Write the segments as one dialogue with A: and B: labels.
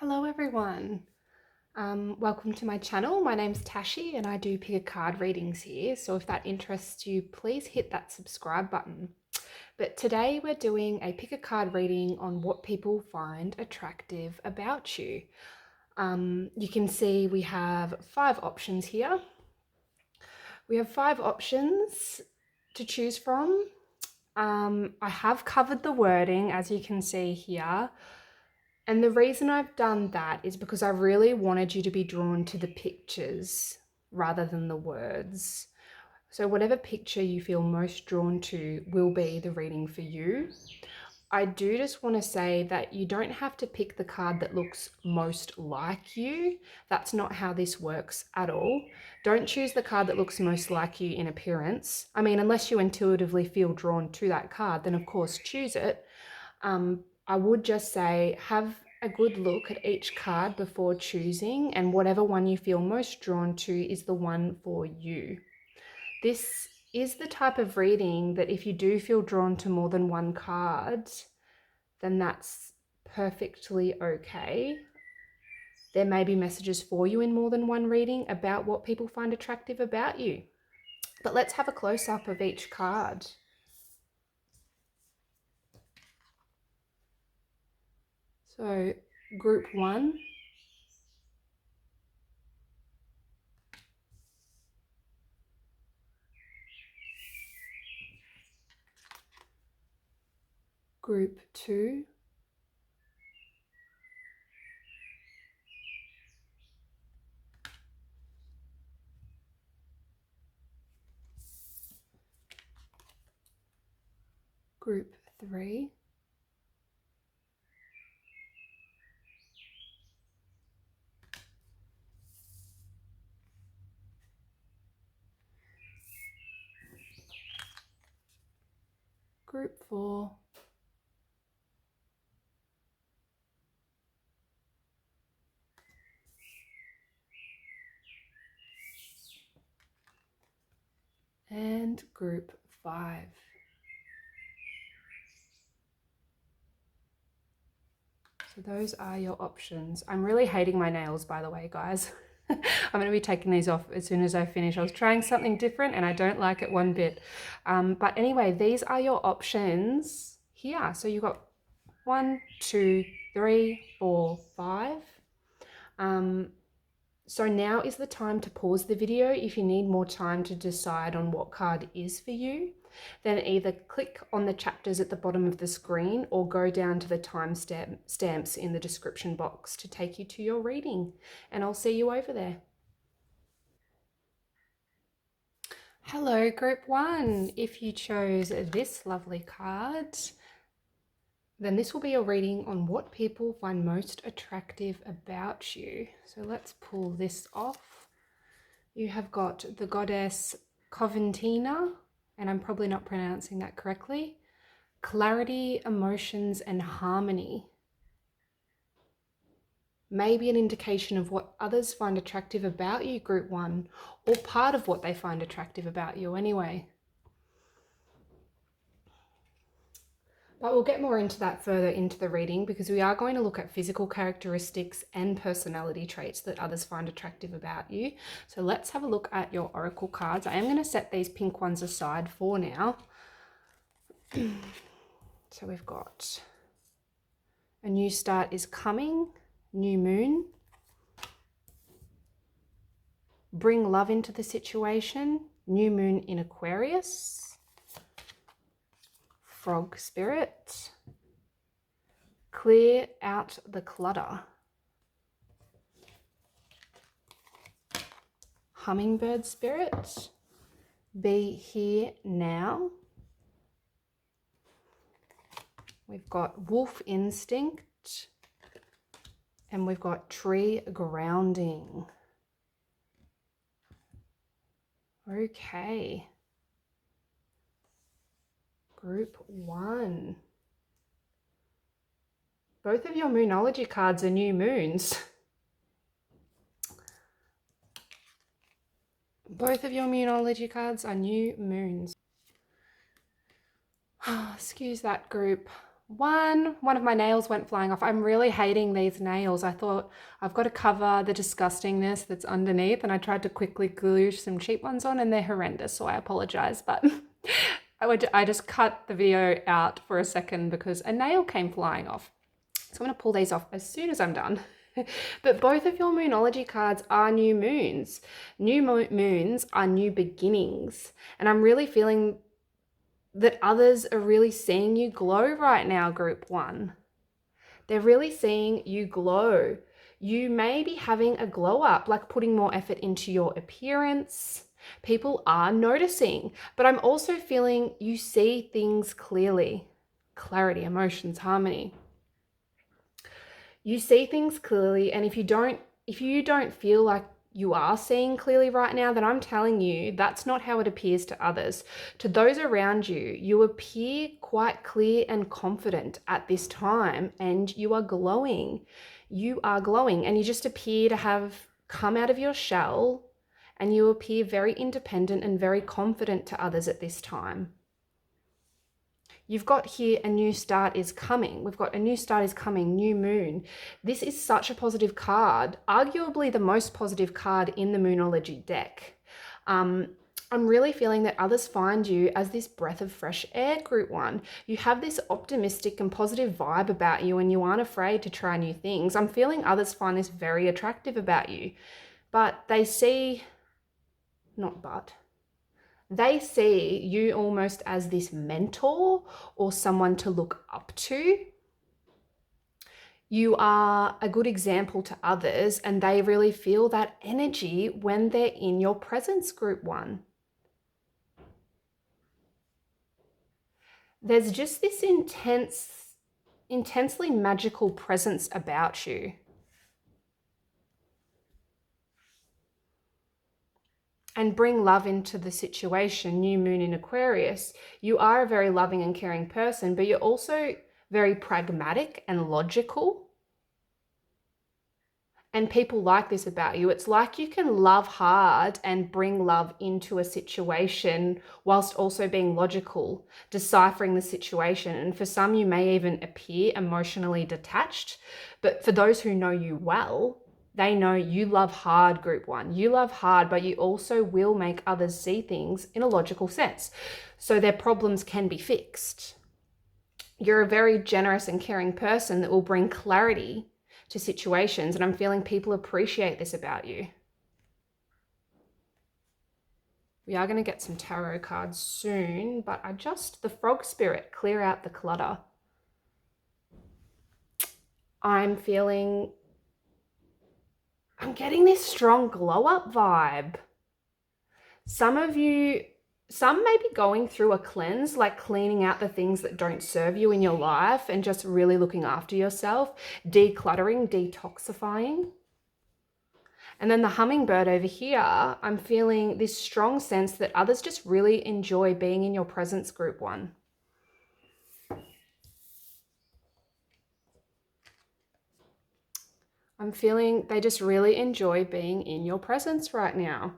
A: Hello everyone. Welcome to my channel. My name's Tashi and I do pick a card readings here. So if that interests you, please hit that subscribe button. But today we're doing a pick a card reading on what people find attractive about you. You can see we have 5 options here. We have 5 options to choose from. I have covered the wording, as you can see here. And the reason I've done that is because I really wanted you to be drawn to the pictures rather than the words. So whatever picture you feel most drawn to will be the reading for you. I do just want to say that you don't have to pick the card that looks most like you. That's not how this works at all. Don't choose the card that looks most like you in appearance. I mean, unless you intuitively feel drawn to that card, then of course choose it. I would just say have a good look at each card before choosing, and whatever one you feel most drawn to is the one for you. This is the type of reading that if you do feel drawn to more than one card, then that's perfectly okay. There may be messages for you in more than one reading about what people find attractive about you. But let's have a close-up of each card. So, group 1. Group 2. Group 3. Group 4. And group 5. So those are your options. I'm really hating my nails, by the way, guys. I'm going to be taking these off as soon as I finish. I was trying something different and I don't like it one bit. But anyway, these are your options here. So you've got 1, 2, 3, 4, 5. So now is the time to pause the video if you need more time to decide on what card is for you. Then either click on the chapters at the bottom of the screen or go down to the timestamps in the description box to take you to your reading. And I'll see you over there. Hello, group 1. If you chose this lovely card, then this will be a reading on what people find most attractive about you. So let's pull this off. You have got the goddess Coventina, and I'm probably not pronouncing that correctly. Clarity, emotions, and harmony. Maybe an indication of what others find attractive about you, group 1, or part of what they find attractive about you anyway. But we'll get more into that further into the reading because we are going to look at physical characteristics and personality traits that others find attractive about you. So let's have a look at your oracle cards. I am going to set these pink ones aside for now. So we've got a new start is coming, new moon, bring love into the situation, new moon in Aquarius, frog spirit, clear out the clutter, hummingbird spirit, be here now. We've got wolf instinct, and we've got tree grounding. Okay. Group 1. Both of your moonology cards are new moons. Both of your moonology cards are new moons. Excuse that, group One of my nails went flying off. I'm really hating these nails. I thought I've got to cover the disgustingness that's underneath, and I tried to quickly glue some cheap ones on and they're horrendous, so I apologize. But I just cut the video out for a second because a nail came flying off. So I'm going to pull these off as soon as I'm done. But both of your Moonology cards are new moons. New moons are new beginnings. And I'm really feeling that others are really seeing you glow right now, group one. They're really seeing you glow. You may be having a glow up, like putting more effort into your appearance. People are noticing, but I'm also feeling you see things clearly. Clarity, emotions, harmony. You see things clearly, and if you don't feel like you are seeing clearly right now, then I'm telling you that's not how it appears to others. To those around you, you appear quite clear and confident at this time, and you are glowing. You are glowing, and you just appear to have come out of your shell, and you appear very independent and very confident to others at this time. You've got here a new start is coming. We've got a new start is coming, new moon. This is such a positive card, arguably the most positive card in the Moonology deck. I'm really feeling that others find you as this breath of fresh air, group one. You have this optimistic and positive vibe about you and you aren't afraid to try new things. I'm feeling others find this very attractive about you, but they see, they see you almost as this mentor or someone to look up to. You are a good example to others, and they really feel that energy when they're in your presence, group one. There's just this intensely magical presence about you. And bring love into the situation. New moon in Aquarius. You are a very loving and caring person, but you're also very pragmatic and logical. And people like this about you. It's like you can love hard and bring love into a situation whilst also being logical, deciphering the situation. And for some, you may even appear emotionally detached. But for those who know you well, they know you love hard, group one. You love hard, but you also will make others see things in a logical sense, so their problems can be fixed. You're a very generous and caring person that will bring clarity to situations, and I'm feeling people appreciate this about you. We are going to get some tarot cards soon, but the frog spirit, clear out the clutter. I'm getting this strong glow up vibe. Some may be going through a cleanse, like cleaning out the things that don't serve you in your life and just really looking after yourself, decluttering, detoxifying. And then the hummingbird over here, I'm feeling this strong sense that others just really enjoy being in your presence, group one. I'm feeling they just really enjoy being in your presence right now.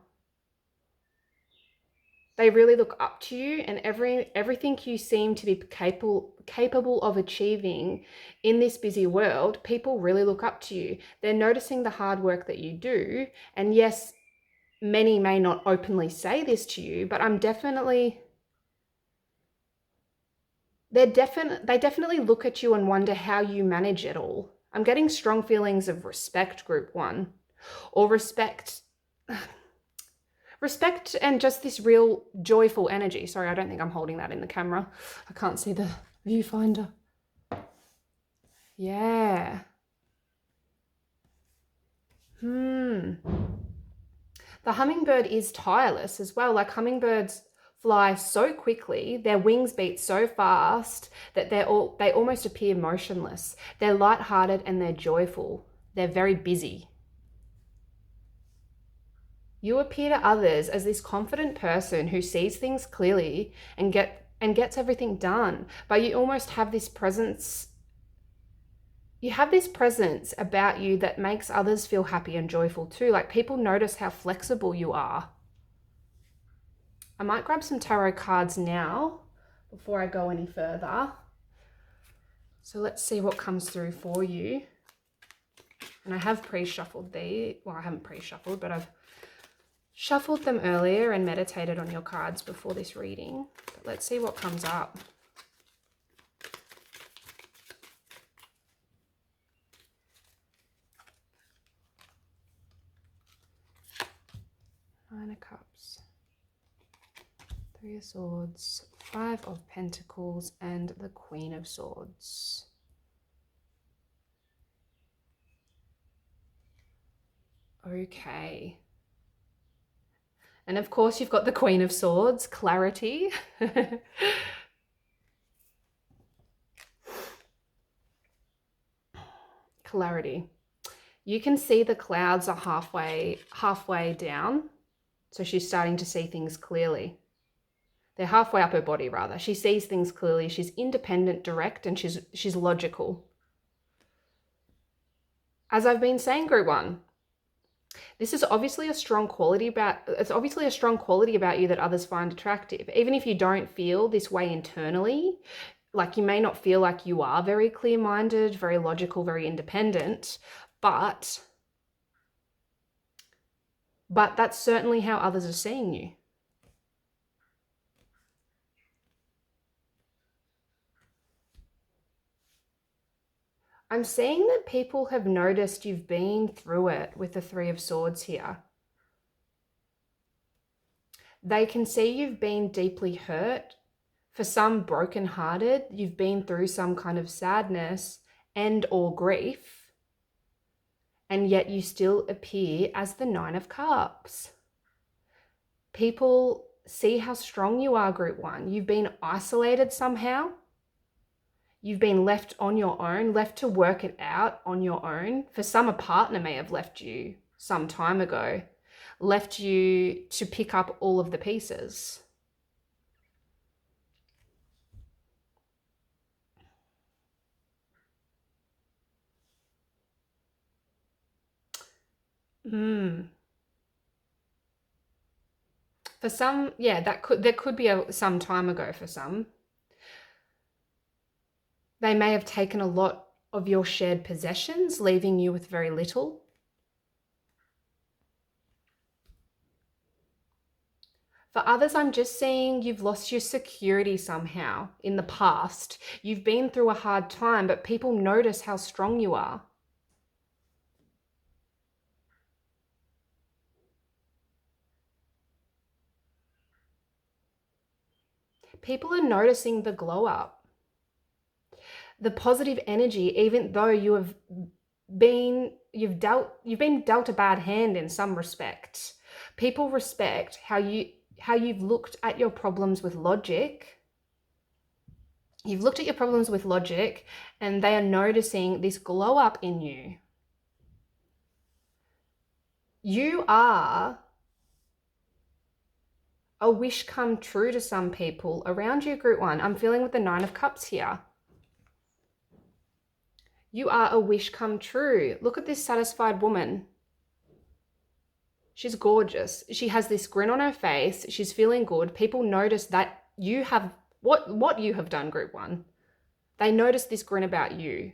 A: They really look up to you, and everything you seem to be capable of achieving in this busy world, people really look up to you. They're noticing the hard work that you do. And yes, many may not openly say this to you, but they definitely look at you and wonder how you manage it all. I'm getting strong feelings of respect, group one, or respect and just this real joyful energy. Sorry, I don't think I'm holding that in the camera. I can't see the viewfinder. Yeah. The hummingbird is tireless as well. Like, hummingbirds fly so quickly, their wings beat so fast that they almost appear motionless. They're lighthearted and they're joyful. They're very busy. You appear to others as this confident person who sees things clearly and gets everything done. But you almost have this presence. You have this presence about you that makes others feel happy and joyful too. Like, people notice how flexible you are. I might grab some tarot cards now before I go any further. So let's see what comes through for you. And I have pre-shuffled these. Well, I haven't pre-shuffled, but I've shuffled them earlier and meditated on your cards before this reading. But let's see what comes up. Nine of Cups, Three of Swords, Five of Pentacles, and the Queen of Swords. Okay. And of course you've got the Queen of Swords, clarity. Clarity. You can see the clouds are halfway down. So she's starting to see things clearly. They're halfway up her body, rather. She sees things clearly. She's independent, direct, and she's logical. As I've been saying, Group 1, this is obviously a strong quality about you that others find attractive. Even if you don't feel this way internally, like you may not feel like you are very clear-minded, very logical, very independent, but that's certainly how others are seeing you. I'm seeing that people have noticed you've been through it with the Three of Swords here. They can see you've been deeply hurt. For some, brokenhearted. You've been through some kind of sadness and or grief, and yet you still appear as the Nine of Cups. People see how strong you are, Group 1. You've been isolated somehow. You've been left on your own, left to work it out on your own. For some, a partner may have left you some time ago, left you to pick up all of the pieces. For some, yeah, there could be some time ago for some. They may have taken a lot of your shared possessions, leaving you with very little. For others, I'm just seeing you've lost your security somehow in the past. You've been through a hard time, but people notice how strong you are. People are noticing the glow up, the positive energy, even though you've been dealt a bad hand in some respect. People respect how you've looked at your problems with logic. You've looked at your problems with logic, and they are noticing this glow up in you. You are a wish come true to some people around you, Group 1. I'm feeling with the Nine of Cups here. You are a wish come true. Look at this satisfied woman. She's gorgeous. She has this grin on her face. She's feeling good. People notice that you have what you have done, Group 1. They notice this grin about you.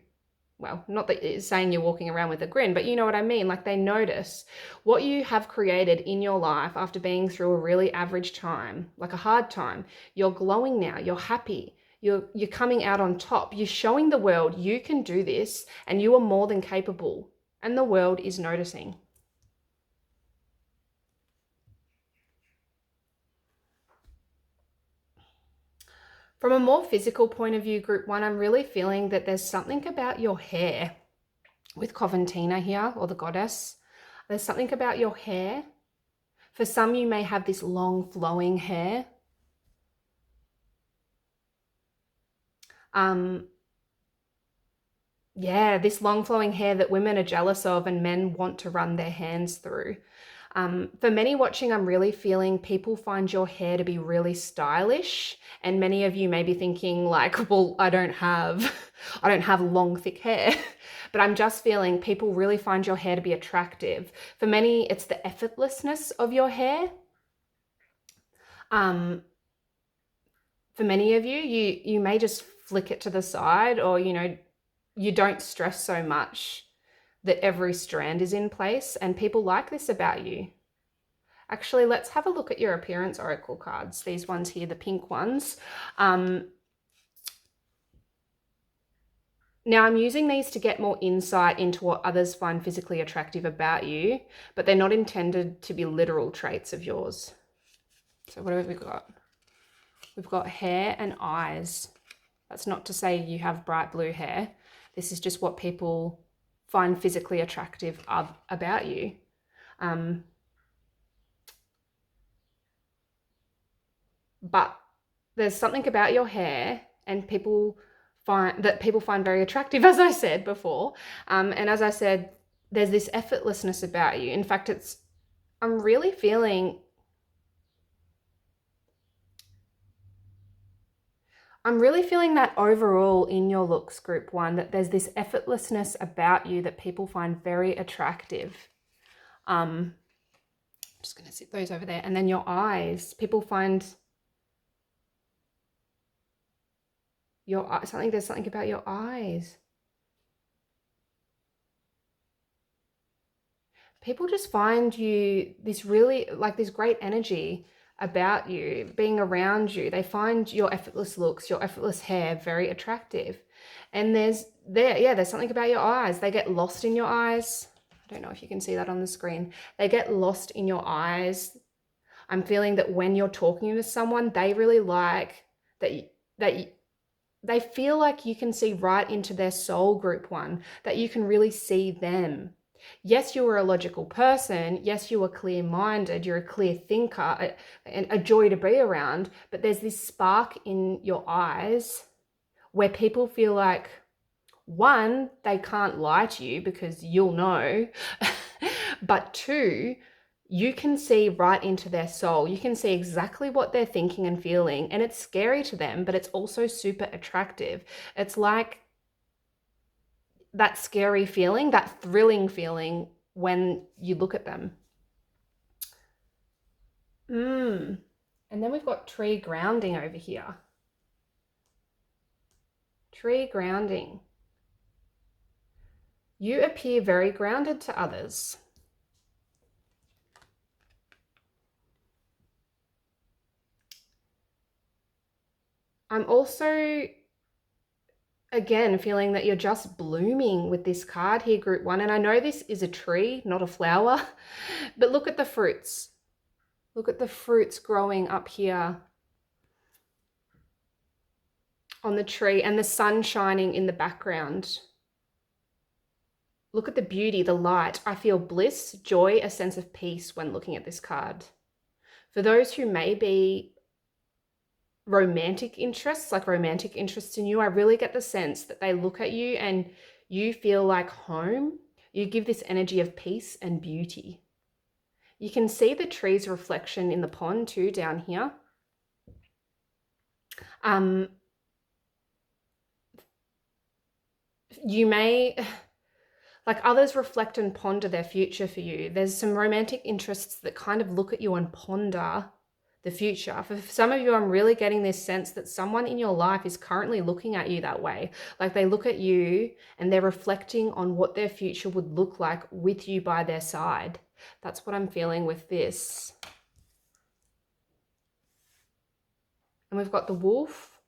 A: Well, not that it's saying you're walking around with a grin, but you know what I mean. Like, they notice what you have created in your life after being through a really average time, like a hard time. You're glowing now. You're happy. You're coming out on top. You're showing the world you can do this and you are more than capable. And the world is noticing. From a more physical point of view, Group 1, I'm really feeling that there's something about your hair with Coventina here, or the goddess. There's something about your hair. For some, you may have this long flowing hair. Yeah, this long flowing hair that women are jealous of and men want to run their hands through. For many watching, I'm really feeling people find your hair to be really stylish, and many of you may be thinking like, well, I don't have long, thick hair. But I'm just feeling people really find your hair to be attractive. For many, it's the effortlessness of your hair. For many of you, you may just flick it to the side, or, you don't stress so much that every strand is in place, and people like this about you. Actually, let's have a look at your appearance oracle cards. These ones here, the pink ones. Now, I'm using these to get more insight into what others find physically attractive about you, but they're not intended to be literal traits of yours. So what have we got? We've got hair and eyes. That's not to say you have bright blue hair. This is just what people find physically attractive about you. But there's something about your hair and people find very attractive, as I said before. And as I said, there's this effortlessness about you. In fact, I'm really feeling that overall in your looks, group one, that there's this effortlessness about you that people find very attractive. I'm just going to sit those over there. And then your eyes, people find there's something about your eyes. People just find you this really, like, this great energy about you, being around you. They find your effortless looks, your effortless hair very attractive. And there's something about your eyes. They get lost in your eyes. I don't know if you can see that on the screen. They get lost in your eyes. I'm feeling that when you're talking to someone, they really like that they feel like you can see right into their soul, group one, that you can really see them. Yes, you are a logical person. Yes, you are clear-minded. You're a clear thinker, and a joy to be around. But there's this spark in your eyes where people feel like, one, they can't lie to you because you'll know. But two, you can see right into their soul. You can see exactly what they're thinking and feeling. And it's scary to them, but it's also super attractive. It's like that scary feeling, that thrilling feeling when you look at them. And then we've got tree grounding over here. Tree grounding. You appear very grounded to others. I'm also, again, feeling that you're just blooming with this card here, group one. And I know this is a tree, not a flower, but look at the fruits. Look at the fruits growing up here on the tree and the sun shining in the background. Look at the beauty, the light. I feel bliss, joy, a sense of peace when looking at this card. For those who may be romantic interests in you, I really get the sense that they look at you and you feel like home. You give this energy of peace and beauty. You can see the tree's reflection in the pond too down here. You may, like, others reflect and ponder their future for you. There's some romantic interests that kind of look at you and ponder the future. For some of you, I'm really getting this sense that someone in your life is currently looking at you that way. Like, they look at you and they're reflecting on what their future would look like with you by their side. That's what I'm feeling with this. And we've got the wolf,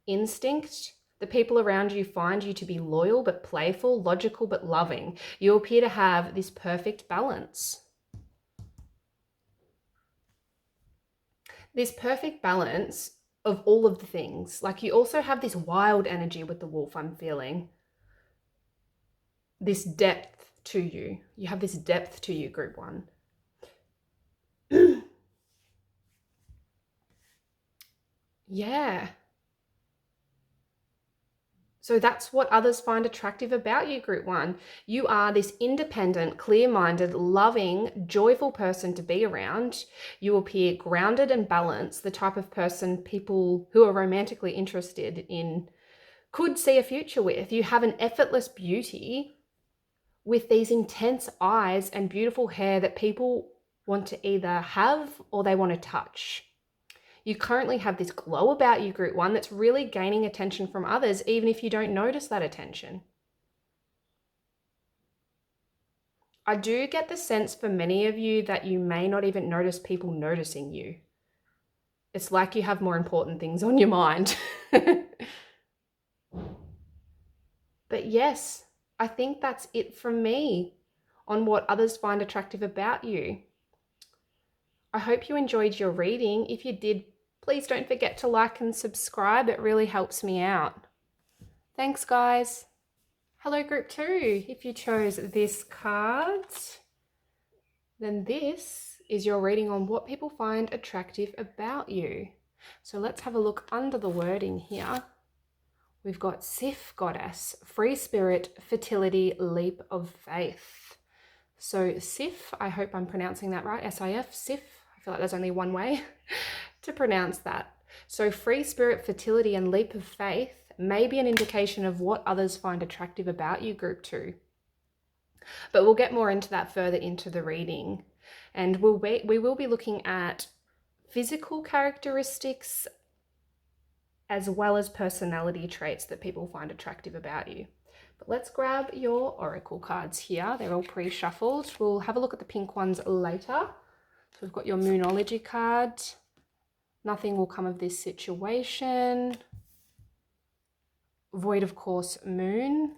A: instinct. The people around you find you to be loyal but playful, logical but loving. You appear to have this perfect balance. This perfect balance of all of the things. Like, you also have this wild energy with the wolf, I'm feeling. This depth to you. You have this depth to you, group one. Yeah. So that's what others find attractive about you, group one. You are this independent, clear-minded, loving, joyful person to be around. You appear grounded and balanced, the type of person people who are romantically interested in could see a future with. You have an effortless beauty with these intense eyes and beautiful hair that people want to either have or they want to touch. You currently have this glow about you, group 1, that's really gaining attention from others, even if you don't notice that attention. I do get the sense for many of you that you may not even notice people noticing you. It's like you have more important things on your mind. But yes, I think that's it from me on what others find attractive about you. I hope you enjoyed your reading. If you did, please don't forget to like and subscribe. It really helps me out. Thanks, guys. Hello, group 2. If you chose this card, then this is your reading on what people find attractive about you. So let's have a look under the wording here. We've got Sif Goddess, Free Spirit, Fertility, Leap of Faith. So Sif, I hope I'm pronouncing that right, S-I-F, Sif. I feel like there's only one way to pronounce that. So Free Spirit, Fertility, and Leap of Faith may be an indication of what others find attractive about you, group 2. But we'll get more into that further into the reading. And we will be looking at physical characteristics as well as personality traits that people find attractive about you. But let's grab your oracle cards here. They're all pre-shuffled. We'll have a look at the pink ones later. So we've got your Moonology card. Nothing will come of this situation. Void of Course Moon.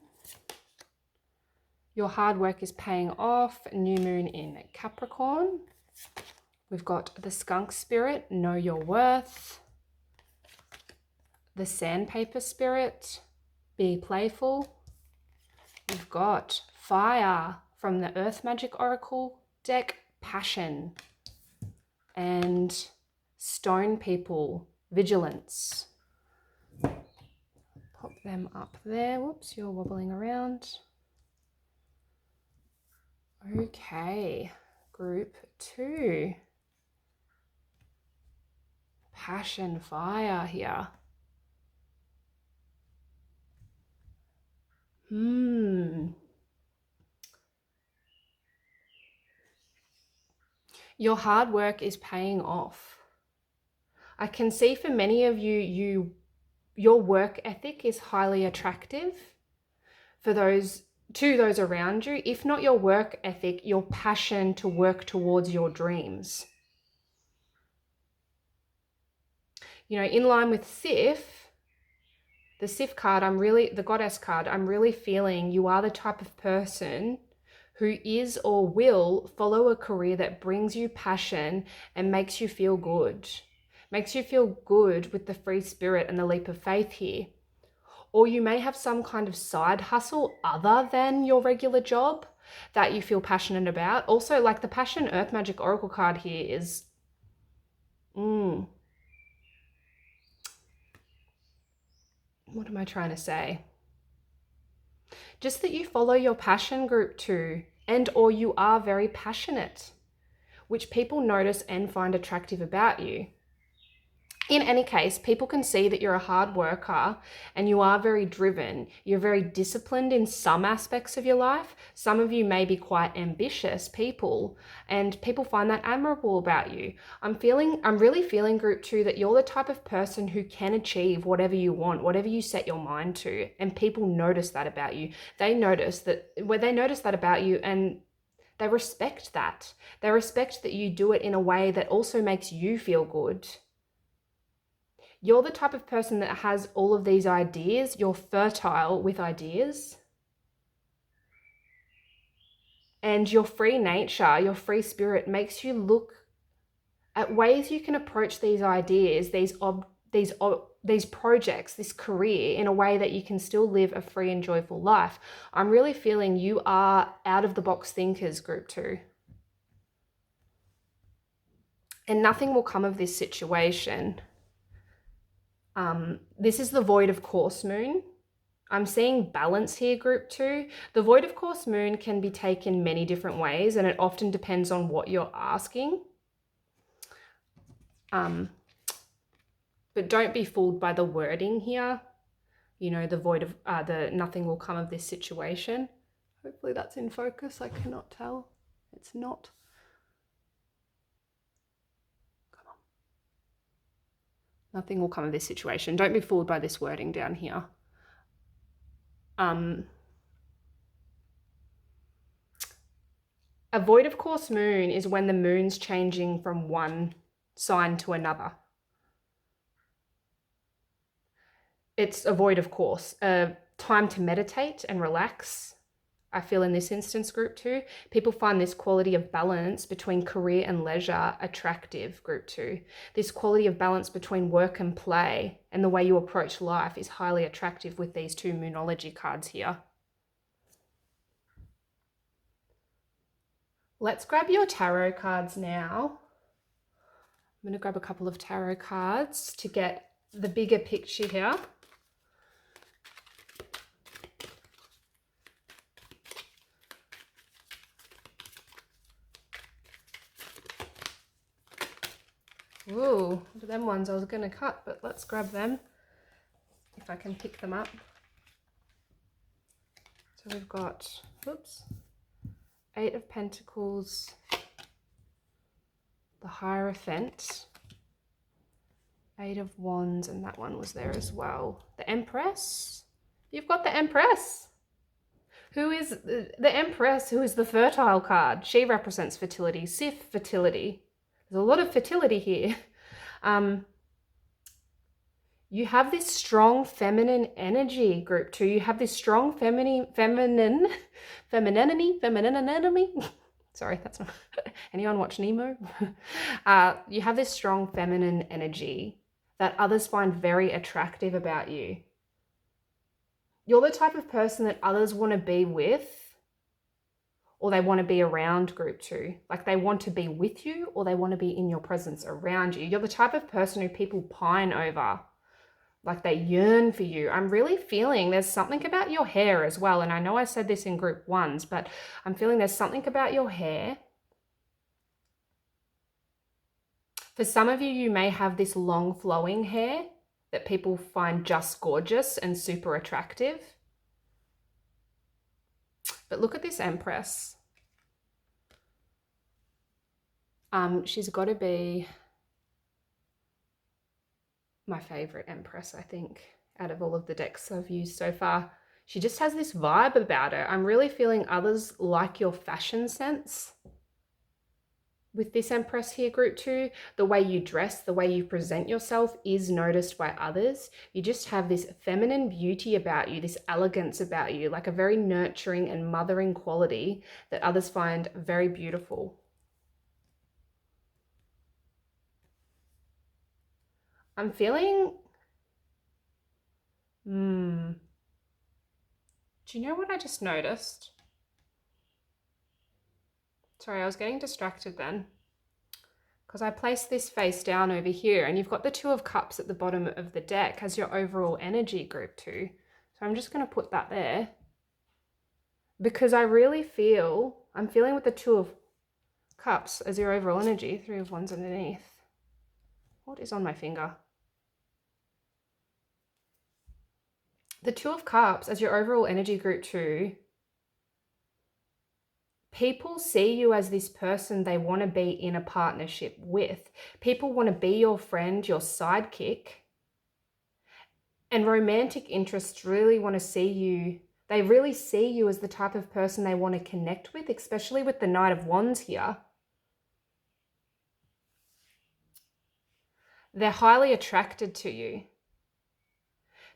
A: Your hard work is paying off. New Moon in Capricorn. We've got the Skunk Spirit. Know your worth. The Sandpaper Spirit. Be playful. We've got Fire from the Earth Magic Oracle deck. Passion. And Stone People. Vigilance. Pop them up there. Whoops, you're wobbling around. Okay, group 2. Passion, fire here. Your hard work is paying off. I can see for many of you, your work ethic is highly attractive for those around you. If not your work ethic, your passion to work towards your dreams. You know, in line with Sif, the Sif card, the Goddess card, I'm really feeling you are the type of person who is or will follow a career that brings you passion and makes you feel good. Makes you feel good with the Free Spirit and the Leap of Faith here. Or you may have some kind of side hustle other than your regular job that you feel passionate about. Also, like the Passion Earth Magic Oracle card here is... What am I trying to say? Just that you follow your passion, group 2, and or you are very passionate, which people notice and find attractive about you. In any case, people can see that you're a hard worker and you are very driven. You're very disciplined in some aspects of your life. Some of you may be quite ambitious people and people find that admirable about you. I'm really feeling, group 2, that you're the type of person who can achieve whatever you want, whatever you set your mind to, and people notice that about you. They notice that about you and they respect that. They respect that you do it in a way that also makes you feel good. You're the type of person that has all of these ideas. You're fertile with ideas. And your free nature, your free spirit makes you look at ways you can approach these ideas, these projects, this career in a way that you can still live a free and joyful life. I'm really feeling you are out of the box thinkers, group 2. And nothing will come of this situation. This is the Void of Course Moon. I'm seeing balance here, group 2. The Void of Course Moon can be taken many different ways and it often depends on what you're asking. But don't be fooled by the wording here. You know, the void of, the nothing will come of this situation. Hopefully that's in focus. I cannot tell. It's not. Nothing will come of this situation. Don't be fooled by this wording down here. A void of course moon is when the moon's changing from one sign to another. It's a void of course, a time to meditate and relax. I feel in this instance, group 2, people find this quality of balance between career and leisure attractive, group 2. This quality of balance between work and play and the way you approach life is highly attractive with these 2 Moonology cards here. Let's grab your tarot cards now. I'm going to grab a couple of tarot cards to get the bigger picture here. Ooh, them ones I was going to cut, but let's grab them if I can pick them up. So we've got, oops, 8 of Pentacles, the Hierophant, 8 of Wands, and that one was there as well. The Empress. You've got the Empress. Who is the Empress, who is the fertile card. She represents fertility, Sif fertility. There's a lot of fertility here. You have this strong feminine energy, group 2. You have this strong femininity. Sorry, that's not. Anyone watch Nemo? You have this strong feminine energy that others find very attractive about you. You're the type of person that others want to be with, or they want to be around, group 2. Like they want to be with you, or they want to be in your presence around you. You're the type of person who people pine over. Like they yearn for you. I'm really feeling there's something about your hair as well. And I know I said this in group 1s, but I'm feeling there's something about your hair. For some of you, you may have this long flowing hair that people find just gorgeous and super attractive. But look at this Empress. She's got to be my favorite Empress, I think, out of all of the decks I've used so far. She just has this vibe about her. I'm really feeling others like your fashion sense. With this Empress here, group 2, the way you dress, the way you present yourself is noticed by others. You just have this feminine beauty about you, this elegance about you, like a very nurturing and mothering quality that others find very beautiful. I'm feeling, do you know what I just noticed? Sorry, I was getting distracted then because I placed this face down over here and you've got the 2 of Cups at the bottom of the deck as your overall energy, group 2. So I'm just going to put that there because I really feel, I'm feeling with the 2 of Cups as your overall energy, 3 of Wands underneath. What is on my finger? The 2 of Cups as your overall energy, group 2. People see you as this person they want to be in a partnership with. People want to be your friend, your sidekick. And romantic interests really want to see you. They really see you as the type of person they want to connect with, especially with the Knight of Wands here. They're highly attracted to you.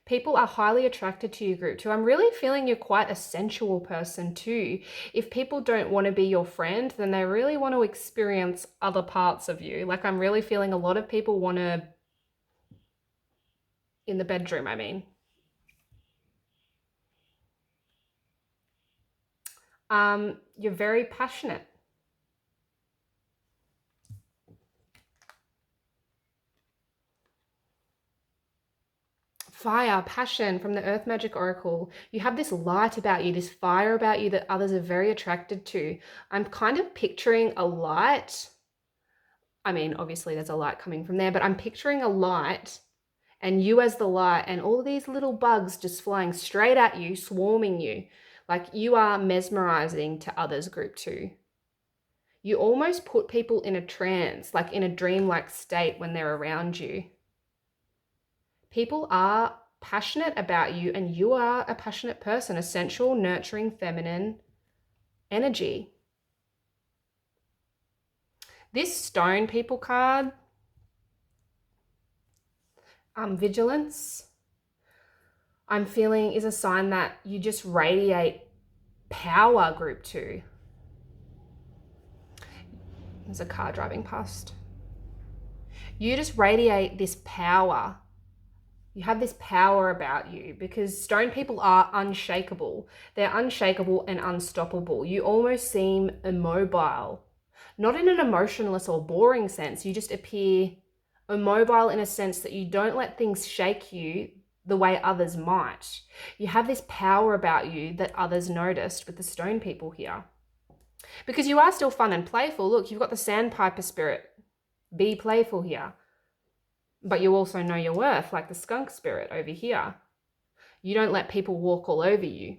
A: People are highly attracted to you, group 2. I'm really feeling you're quite a sensual person too. If people don't want to be your friend, then they really want to experience other parts of you. Like I'm really feeling a lot of people want to, in the bedroom, I mean. You're very passionate. Fire, passion from the Earth Magic Oracle. You have this light about you, this fire about you that others are very attracted to. I'm kind of picturing a light. I mean, obviously there's a light coming from there, but I'm picturing a light and you as the light and all these little bugs just flying straight at you, swarming you. Like you are mesmerizing to others, group 2. You almost put people in a trance, like in a dreamlike state when they're around you. People are passionate about you, and you are a passionate person, essential, nurturing, feminine energy. This stone people card, vigilance, I'm feeling is a sign that you just radiate power, group 2. There's a car driving past. You just radiate this power. You have this power about you because stone people are unshakable. They're unshakable and unstoppable. You almost seem immobile, not in an emotionless or boring sense. You just appear immobile in a sense that you don't let things shake you the way others might. You have this power about you that others noticed with the stone people here. Because you are still fun and playful. Look, you've got the sandpiper spirit. Be playful here. But you also know your worth, like the skunk spirit over here. You don't let people walk all over you.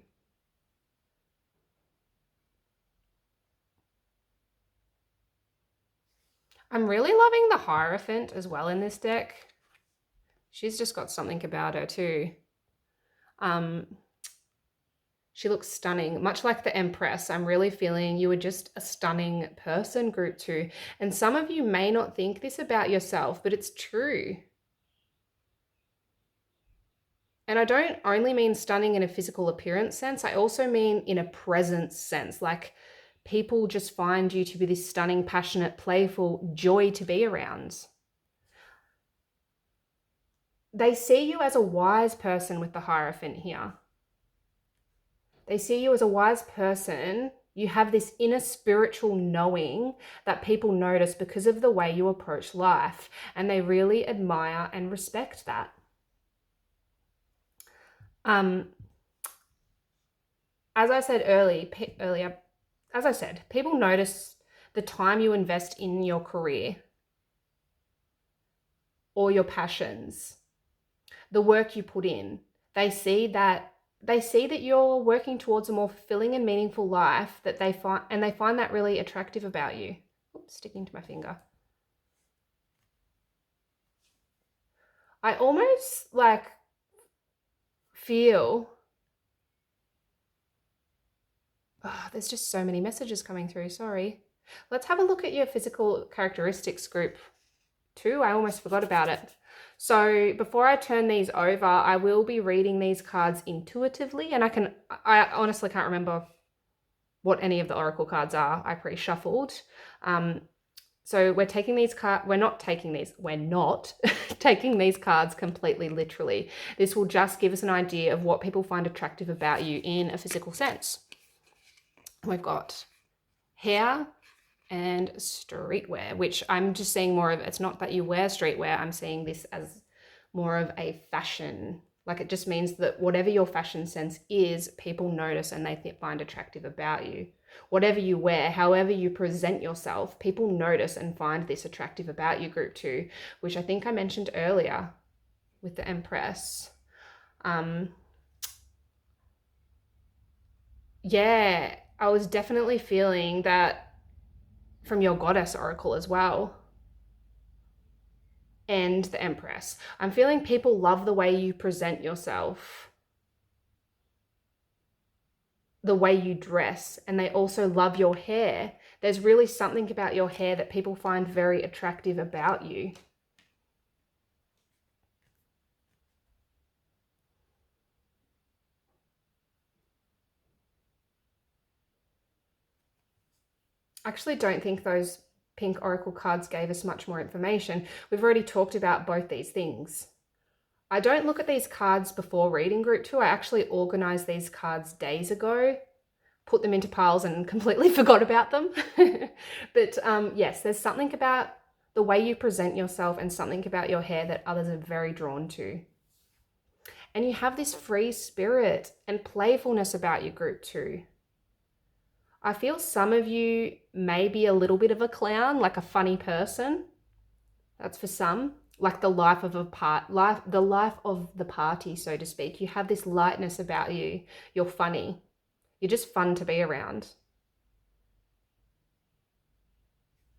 A: I'm really loving the Hierophant as well in this deck. She's just got something about her too. She looks stunning, much like the Empress. I'm really feeling you are just a stunning person, group 2. And some of you may not think this about yourself, but it's true. And I don't only mean stunning in a physical appearance sense, I also mean in a presence sense. Like, people just find you to be this stunning, passionate, playful joy to be around. They see you as a wise person with the Hierophant here. They see you as a wise person. You have this inner spiritual knowing that people notice because of the way you approach life, and they really admire and respect that. As I said earlier, people notice the time you invest in your career or your passions, the work you put in. They see that you're working towards a more fulfilling and meaningful life that they find that really attractive about you. Oops, sticking to my finger. I almost feel, there's just so many messages coming through, sorry. Let's have a look at your physical characteristics, group 2. I almost forgot about it. So before I turn these over, I will be reading these cards intuitively, and I honestly can't remember what any of the oracle cards are. I pre-shuffled. So we're taking these cards, we're not taking these cards completely literally. This will just give us an idea of what people find attractive about you in a physical sense. We've got hair and streetwear, which I'm just seeing more of. It's not that you wear streetwear, I'm seeing this as more of a fashion. Like, it just means that whatever your fashion sense is, people notice and they find attractive about you. Whatever you wear, however you present yourself, people notice and find this attractive about you, group 2, which I think I mentioned earlier with the Empress. Yeah, I was definitely feeling that from your Goddess oracle as well, and the Empress. I'm feeling people love the way you present yourself, the way you dress, and they also love your hair. There's really something about your hair that people find very attractive about you. I actually don't think those pink oracle cards gave us much more information. We've already talked about both these things. I don't look at these cards before reading group 2. I actually organized these cards days ago, put them into piles and completely forgot about them. But yes, there's something about the way you present yourself and something about your hair that others are very drawn to. And you have this free spirit and playfulness about your group 2. I feel some of you may be a little bit of a clown, like a funny person. That's for some, like the life of the party, so to speak. You have this lightness about you. You're funny. You're just fun to be around.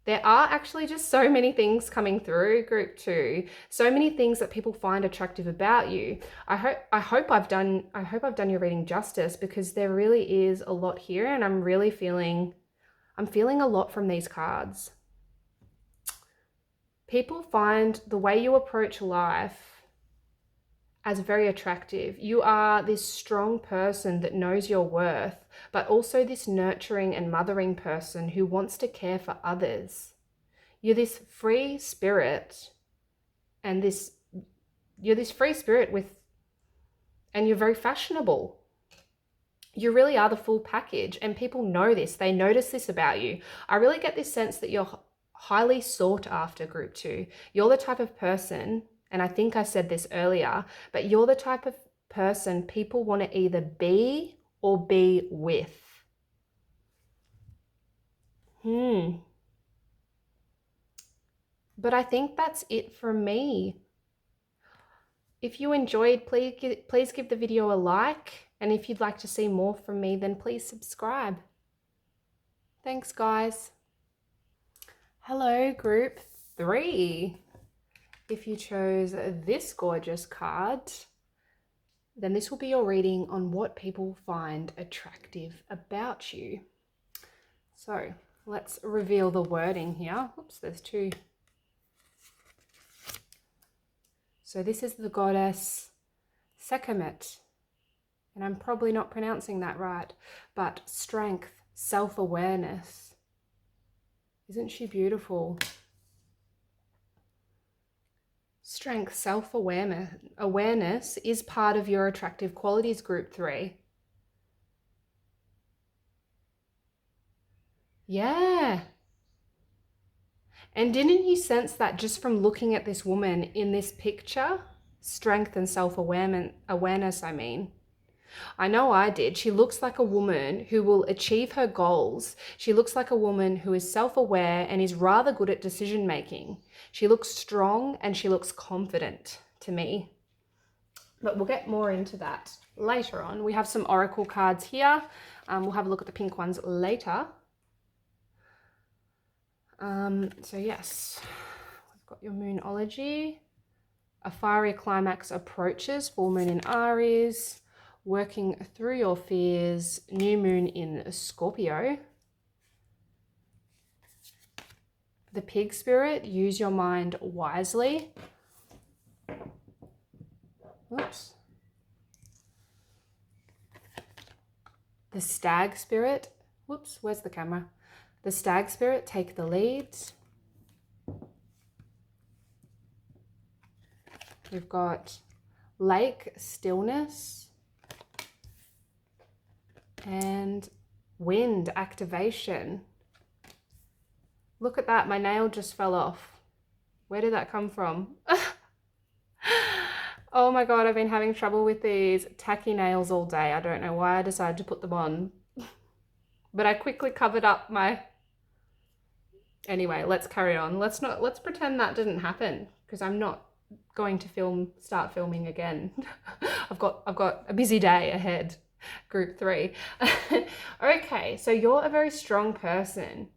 A: There are actually just so many things coming through group 2. So many things that people find attractive about you. I hope I've done your reading justice, because there really is a lot here, and I'm feeling a lot from these cards. People find the way you approach life as very attractive. You are this strong person that knows your worth, but also this nurturing and mothering person who wants to care for others. You're this free spirit, and you're this free spirit and you're very fashionable. You really are the full package, and people know this. They notice this about you. I really get this sense that you're highly sought after, group 2. You're the type of person, and I think I said this earlier, but you're the type of person people want to either be or be with. But I think that's it from me. If you enjoyed, please give the video a like. And if you'd like to see more from me, then please subscribe. Thanks, guys. Hello, group 3. If you chose this gorgeous card, then this will be your reading on what people find attractive about you. So let's reveal the wording here. Oops, there's 2. So this is the goddess Sekhmet, and I'm probably not pronouncing that right, but strength, self-awareness. Isn't she beautiful? Strength, self-awareness is part of your attractive qualities, group 3. Yeah. And didn't you sense that just from looking at this woman in this picture? Strength and self-awareness, I mean. I know I did. She looks like a woman who will achieve her goals. She looks like a woman who is self-aware and is rather good at decision making. She looks strong and she looks confident to me. But we'll get more into that later on. We have some oracle cards here. We'll have a look at the pink ones later. So yes, we've got your moonology. A fiery climax approaches, full moon in Aries, working through your fears, new moon in Scorpio. The pig spirit, use your mind wisely. Oops. The stag spirit, whoops, where's the camera? The stag spirit, take the lead. We've got lake, stillness, and wind, activation. Look at that, my nail just fell off. Where did that come from? Oh my God, I've been having trouble with these tacky nails all day. I don't know why I decided to put them on. But I quickly covered up my... Anyway, let's carry on. Let's pretend that didn't happen, because I'm not going to start filming again. I've got a busy day ahead, group 3. Okay, so you're a very strong person.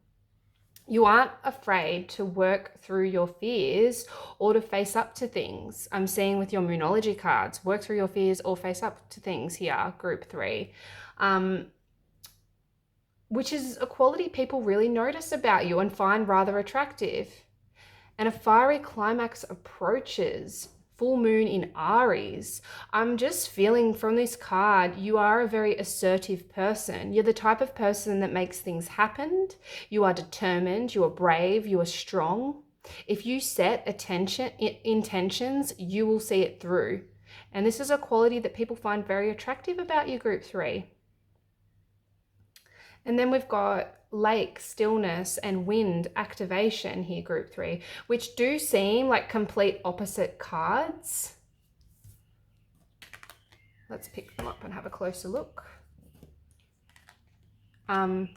A: You aren't afraid to work through your fears or to face up to things. I'm seeing with your moonology cards, work through your fears or face up to things here, group 3. Which is a quality people really notice about you and find rather attractive. And a fiery climax approaches, full moon in Aries. I'm just feeling from this card, you are a very assertive person. You're the type of person that makes things happen. You are determined, you are brave, you are strong. If you set intentions, you will see it through. And this is a quality that people find very attractive about you, group 3. And then we've got lake, stillness, and wind, activation here, group 3, which do seem like complete opposite cards. Let's pick them up and have a closer look. I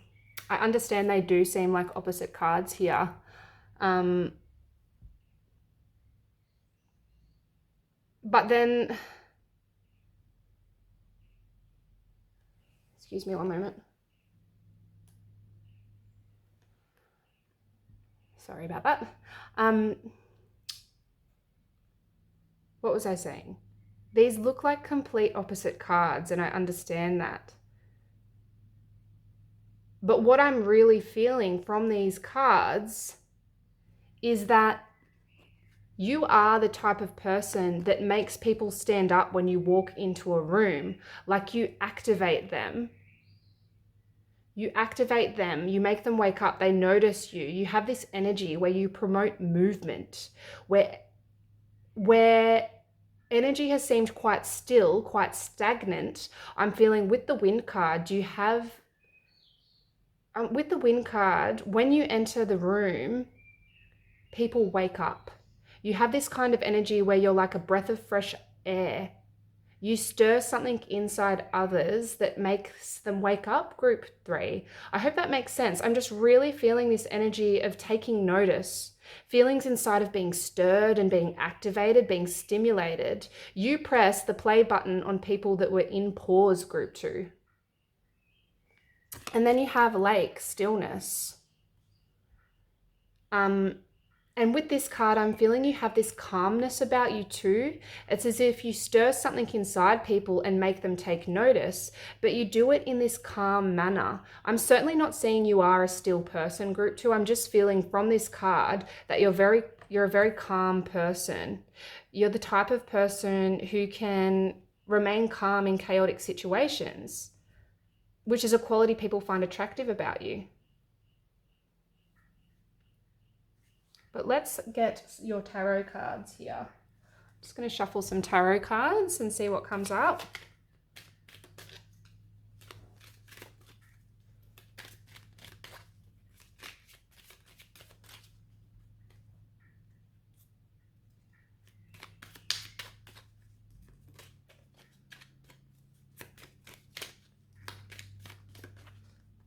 A: understand they do seem like opposite cards here. But then, excuse me one moment. Sorry about that. What was I saying? These look like complete opposite cards, and I understand that. But what I'm really feeling from these cards is that you are the type of person that makes people stand up when you walk into a room. Like you activate them. You activate them, you make them wake up, they notice you. You have this energy where you promote movement, where energy has seemed quite still, quite stagnant. I'm feeling with the wind card, you have, with the wind card, when you enter the room, people wake up. You have this kind of energy where you're like a breath of fresh air. You stir something inside others that makes them wake up, group 3. I hope that makes sense. I'm just really feeling this energy of taking notice. Feelings inside of being stirred and being activated, being stimulated. You press the play button on people that were in pause, group 2. And then you have lake, stillness. And with this card, I'm feeling you have this calmness about you too. It's as if you stir something inside people and make them take notice, but you do it in this calm manner. I'm certainly not seeing you are a still person, group 2. I'm just feeling from this card that you're a very calm person. You're the type of person who can remain calm in chaotic situations, which is a quality people find attractive about you. But let's get your tarot cards here. I'm just going to shuffle some tarot cards and see what comes up.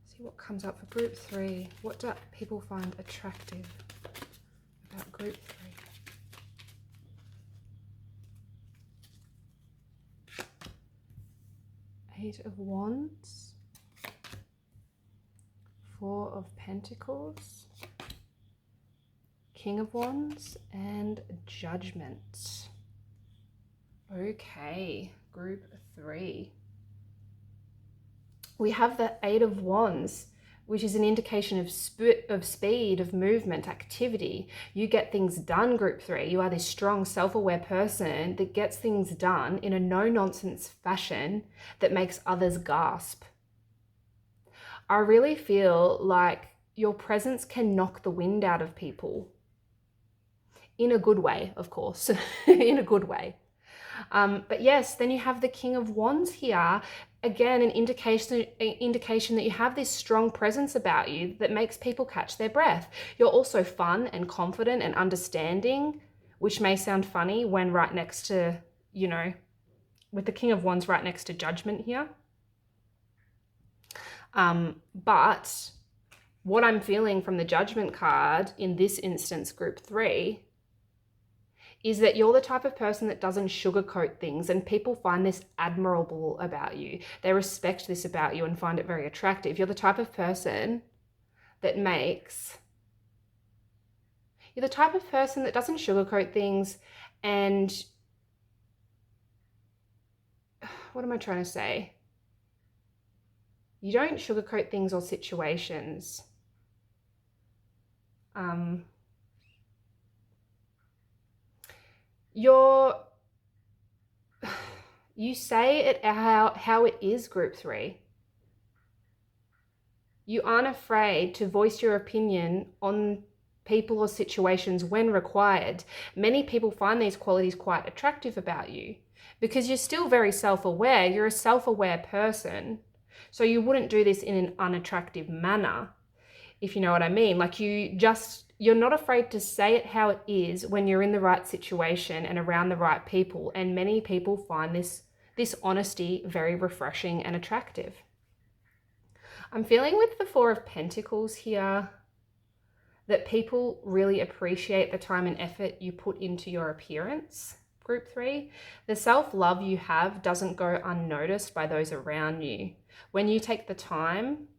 A: See what comes up for group 3. What do people find attractive about group 3? Eight of Wands, 4 of Pentacles, King of Wands, and Judgment. Okay, group 3. We have the 8 of Wands, which is an indication of speed, of movement, activity. You get things done, group 3. You are this strong, self-aware person that gets things done in a no-nonsense fashion that makes others gasp. I really feel like your presence can knock the wind out of people. In a good way, of course, in a good way. But yes, then you have the King of Wands here. Again, an indication that you have this strong presence about you that makes people catch their breath. You're also fun and confident and understanding, which may sound funny when right next to, you know, with the King of Wands right next to Judgment here. But what I'm feeling from the Judgment card in this instance, group 3, is that you're the type of person that doesn't sugarcoat things, and people find this admirable about you. They respect this about you and find it very attractive. You're the type of person that you're the type of person that doesn't sugarcoat things, and what am I trying to say? You don't sugarcoat things or situations. You say it how it is, group 3. You aren't afraid to voice your opinion on people or situations when required. Many people find these qualities quite attractive about you because you're still very self-aware. You're a self-aware person. So you wouldn't do this in an unattractive manner, if you know what I mean. Like you're not afraid to say it how it is when you're in the right situation and around the right people. And many people find this honesty very refreshing and attractive. I'm feeling with the 4 of Pentacles here that people really appreciate the time and effort you put into your appearance, group 3. The self-love you have doesn't go unnoticed by those around you. When you take the time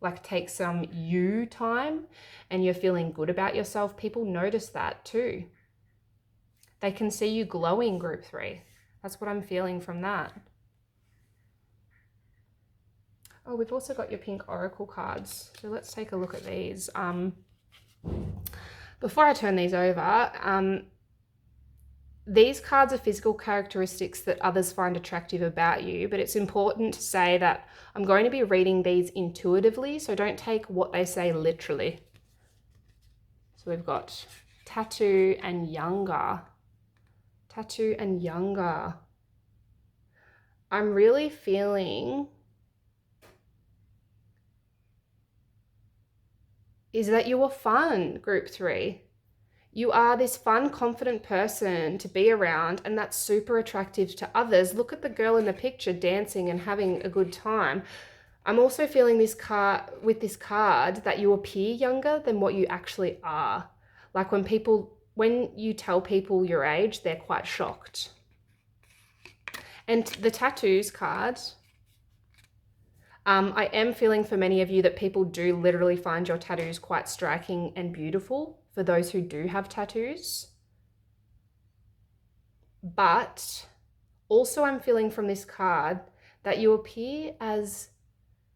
A: like take some you time and you're feeling good about yourself, people notice that too. They can see you glowing, group 3. That's what I'm feeling from that. Oh, we've also got your pink oracle cards. So let's take a look at these. Before I turn these over, these cards are physical characteristics that others find attractive about you, but it's important to say that I'm going to be reading these intuitively, so don't take what they say literally. So we've got tattoo and younger. Tattoo and younger. I'm really feeling is that you are fun, group 3. You are this fun, confident person to be around, and that's super attractive to others. Look at the girl in the picture dancing and having a good time. I'm also feeling this card with this card that you appear younger than what you actually are. Like when you tell people your age, they're quite shocked. And the tattoos card, I am feeling for many of you that people do literally find your tattoos quite striking and beautiful for those who do have tattoos. But also I'm feeling from this card that you appear as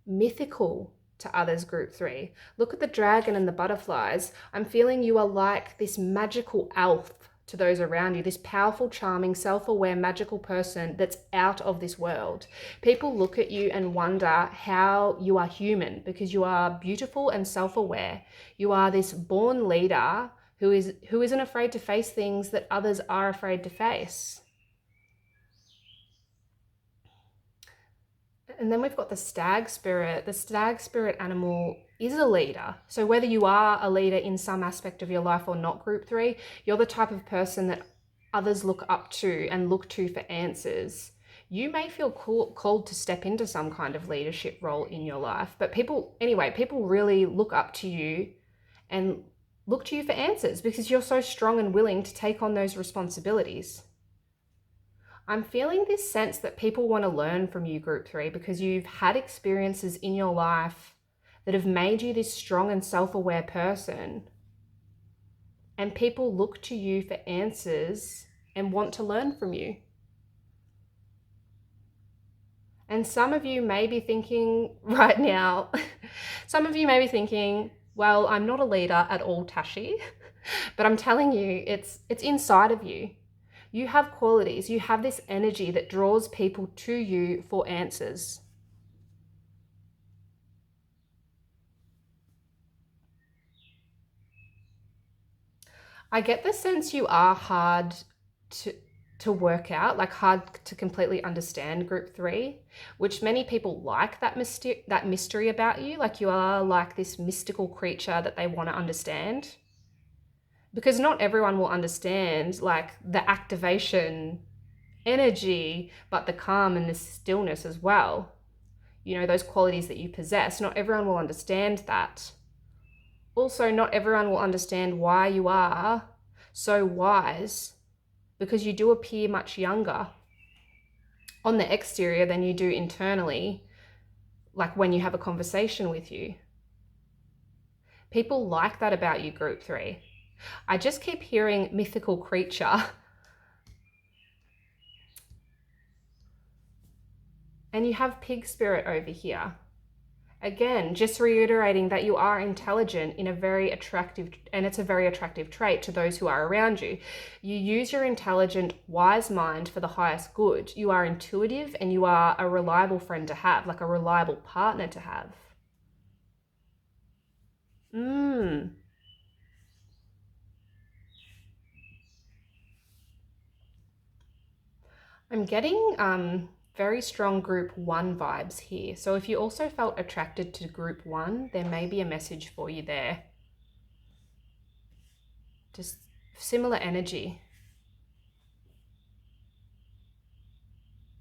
A: mythical to others, group 3. Look at the dragon and the butterflies. I'm feeling you are like this magical elf to those around you, this powerful, charming, self-aware, magical person that's out of this world. People look at you and wonder how you are human because you are beautiful and self-aware. You are this born leader who isn't afraid to face things that others are afraid to face. And then we've got the stag spirit. The stag spirit animal is a leader. So whether you are a leader in some aspect of your life or not, group 3, you're the type of person that others look up to and look to for answers. You may feel called to step into some kind of leadership role in your life, but people really look up to you and look to you for answers because you're so strong and willing to take on those responsibilities. I'm feeling this sense that people want to learn from you, group 3, because you've had experiences in your life that have made you this strong and self-aware person. And people look to you for answers and want to learn from you. And some of you may be thinking right now, well, I'm not a leader at all, Tashi, but I'm telling you, it's inside of you. You have qualities, you have this energy that draws people to you for answers. I get the sense you are hard to work out, like hard to completely understand, group 3, which many people like that mystery about you. Like you are like this mystical creature that they want to understand. Because not everyone will understand like the activation energy, but the calm and the stillness as well. You know, those qualities that you possess. Not everyone will understand that. Also, not everyone will understand why you are so wise, because you do appear much younger on the exterior than you do internally, like when you have a conversation with you. People like that about you, group 3. I just keep hearing mythical creature. And you have pig spirit over here. Again, just reiterating that you are intelligent in a very attractive, and it's a very attractive trait to those who are around you. You use your intelligent, wise mind for the highest good. You are intuitive and you are a reliable friend to have, like a reliable partner to have. I'm getting very strong group 1 vibes here. So if you also felt attracted to group 1, there may be a message for you there. Just similar energy.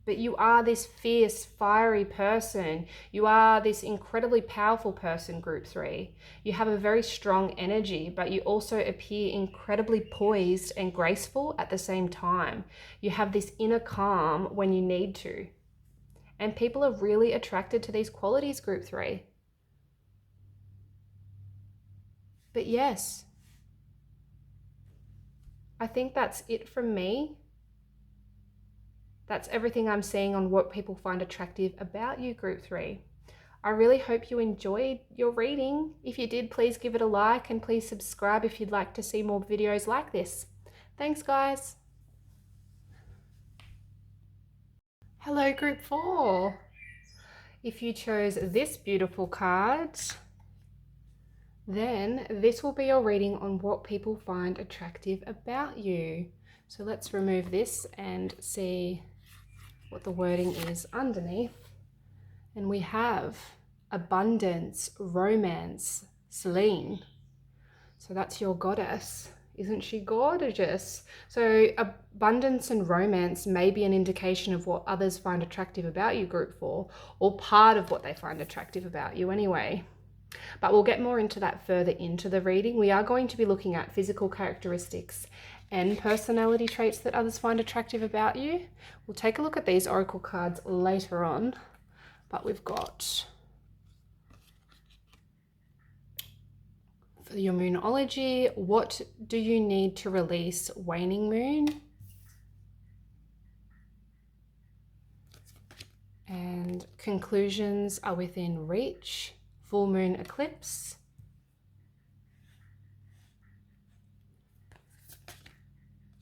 A: But you are this fierce, fiery person. You are this incredibly powerful person, group 3. You have a very strong energy, but you also appear incredibly poised and graceful at the same time. You have this inner calm when you need to. And people are really attracted to these qualities, group 3. But yes, I think that's it from me. That's everything I'm seeing on what people find attractive about you, Group 3. I really hope you enjoyed your reading. If you did, please give it a like and please subscribe if you'd like to see more videos like this. Thanks, guys. Hello, Group 4. If you chose this beautiful card, then this will be your reading on what people find attractive about you. So let's remove this and see what the wording is underneath. And we have abundance, romance, Celine. So that's your goddess. Isn't she gorgeous? So abundance and romance may be an indication of what others find attractive about you, Group 4, or part of what they find attractive about you anyway. But we'll get more into that further into the reading. We are going to be looking at physical characteristics and personality traits that others find attractive about you. We'll take a look at these oracle cards later on, but we've got for your moonology, what do you need to release, waning moon? And conclusions are within reach, full moon eclipse.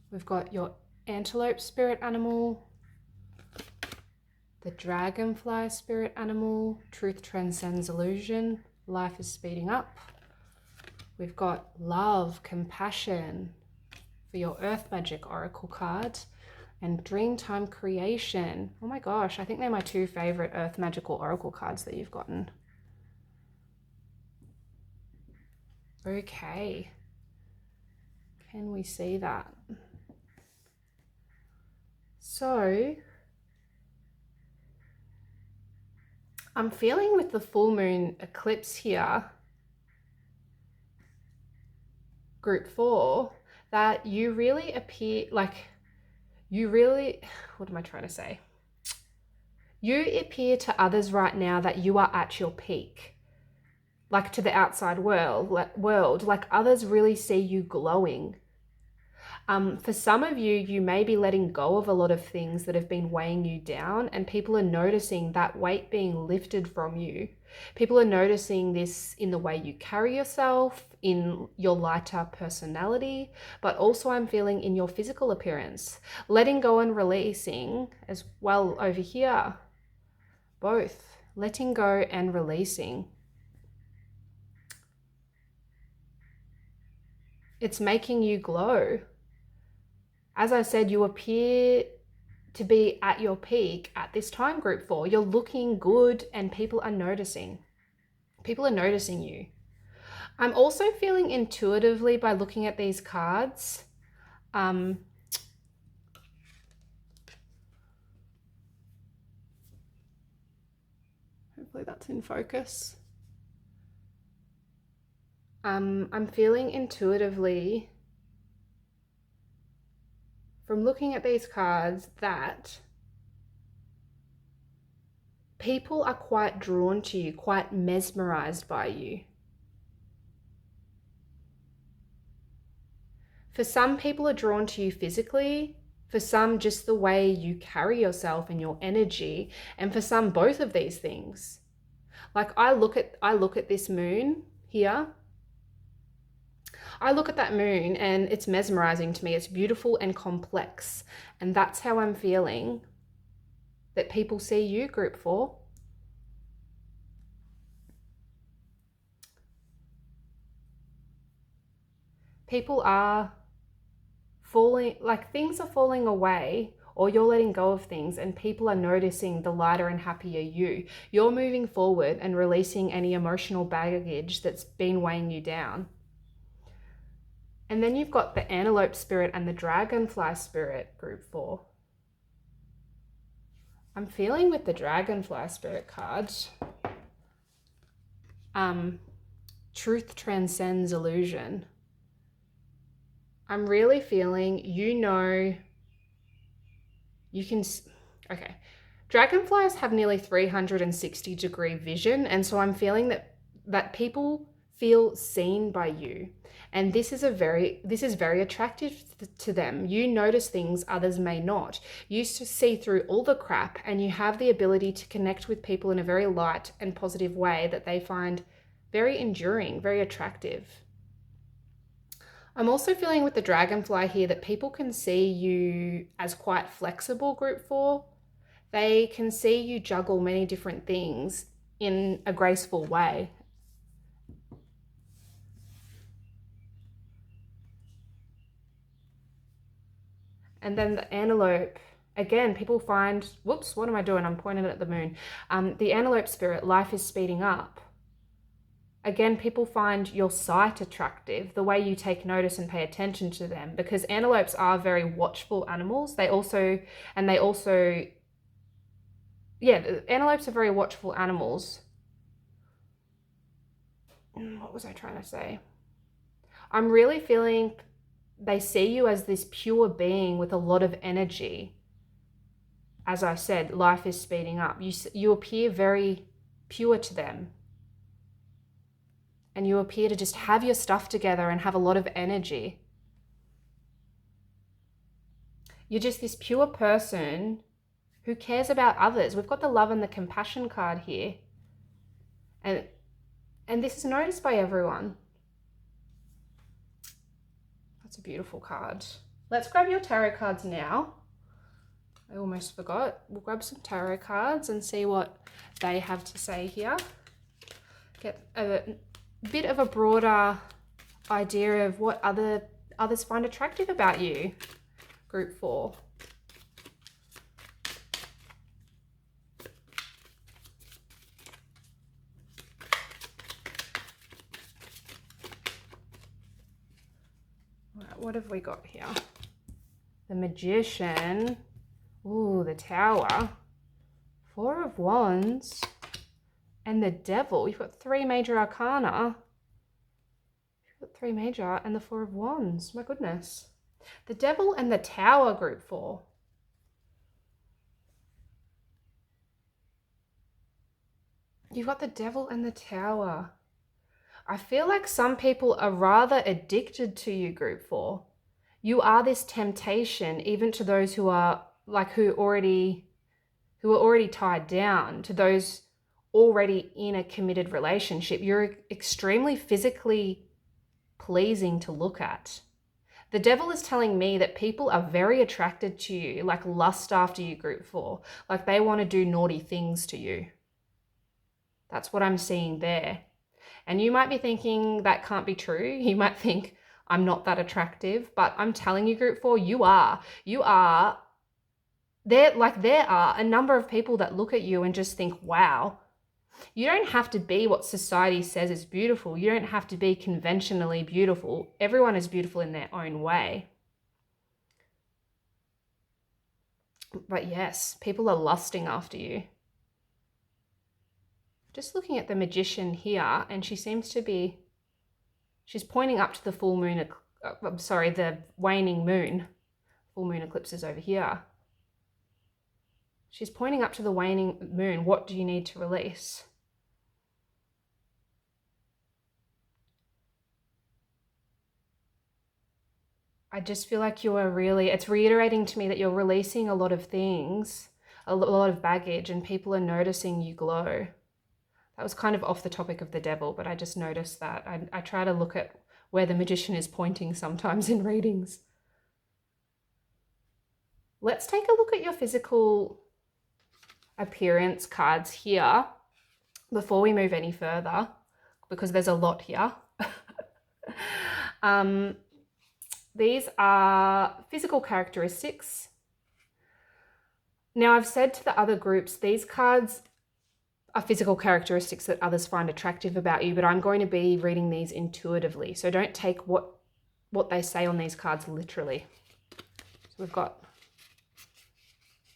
A: We've got your antelope spirit animal, the dragonfly spirit animal, truth transcends illusion, life is speeding up. We've got love, compassion for your earth magic oracle card, and dreamtime creation. Oh my gosh, I think they're my two favorite earth magical oracle cards that you've gotten. Okay, can we see that? So I'm feeling with the full moon eclipse here, Group 4, that you really appear like what am I trying to say? You appear to others right now that you are at your peak, like to the outside world, like others really see you glowing. For some of you, you may be letting go of a lot of things that have been weighing you down, and people are noticing that weight being lifted from you. People are noticing this in the way you carry yourself, in your lighter personality, but also I'm feeling in your physical appearance. Letting go and releasing as well over here. Both. Letting go and releasing. It's making you glow. As I said, you appear to be at your peak at this time, Group 4. You're looking good and people are noticing. People are noticing you. I'm also feeling intuitively by looking at these cards. Hopefully that's in focus. I'm feeling intuitively from looking at these cards that people are quite drawn to you, quite mesmerized by you. For some, people are drawn to you physically, for some just the way you carry yourself and your energy, and for some both of these things. Like I look at this moon here. I look at that moon and it's mesmerizing to me. It's beautiful and complex. And that's how I'm feeling that people see you, Group 4. People are falling, like things are falling away, or you're letting go of things and people are noticing the lighter and happier you. You're moving forward and releasing any emotional baggage that's been weighing you down. And then you've got the antelope spirit and the dragonfly spirit, Group 4. I'm feeling with the dragonfly spirit card, truth transcends illusion. I'm really feeling, you can, okay. Dragonflies have nearly 360-degree vision. And so I'm feeling that people feel seen by you. And this is very attractive to them. You notice things others may not. You see through all the crap, and you have the ability to connect with people in a very light and positive way that they find very enduring, very attractive. I'm also feeling with the dragonfly here that people can see you as quite flexible, group 4. They can see you juggle many different things in a graceful way. And then the antelope, again, people find, whoops, what am I doing? I'm pointing at the moon. The antelope spirit, life is speeding up. Again, people find your sight attractive, the way you take notice and pay attention to them, because antelopes are very watchful animals. Antelopes are very watchful animals. What was I trying to say? I'm really feeling they see you as this pure being with a lot of energy. As I said, life is speeding up. You appear very pure to them. And you appear to just have your stuff together and have a lot of energy. You're just this pure person who cares about others. We've got the love and the compassion card here. And this is noticed by everyone. That's a beautiful card. Let's grab your tarot cards now. I almost forgot. We'll grab some tarot cards and see what they have to say here. Get a bit of a broader idea of what others find attractive about you, group 4. What have we got here? The Magician. Ooh, the Tower. 4 of Wands. And the Devil. You've got 3 major arcana. You've got 3 major and the 4 of Wands. My goodness. The Devil and the Tower, group 4. You've got the Devil and the Tower. I feel like some people are rather addicted to you, group 4. You are this temptation, even to those who are already tied down, to those already in a committed relationship. You're extremely physically pleasing to look at. The Devil is telling me that people are very attracted to you, like lust after you, group 4. Like they want to do naughty things to you. That's what I'm seeing there. And you might be thinking that can't be true. You might think I'm not that attractive, but I'm telling you, group 4, you are. There are a number of people that look at you and just think, wow. You don't have to be what society says is beautiful. You don't have to be conventionally beautiful. Everyone is beautiful in their own way. But yes, people are lusting after you. Just looking at the Magician here, and she seems to be, she's pointing up to the full moon, the waning moon. Full moon eclipse is over here. She's pointing up to the waning moon. What do you need to release? I just feel like it's reiterating to me that you're releasing a lot of things, a lot of baggage, and people are noticing you glow. That was kind of off the topic of the Devil, but I just noticed that. I try to look at where the Magician is pointing sometimes in readings. Let's take a look at your physical appearance cards here before we move any further, because there's a lot here. These are physical characteristics. Now, I've said to the other groups, these cards are physical characteristics that others find attractive about you, but I'm going to be reading these intuitively. So don't take what they say on these cards literally. So we've got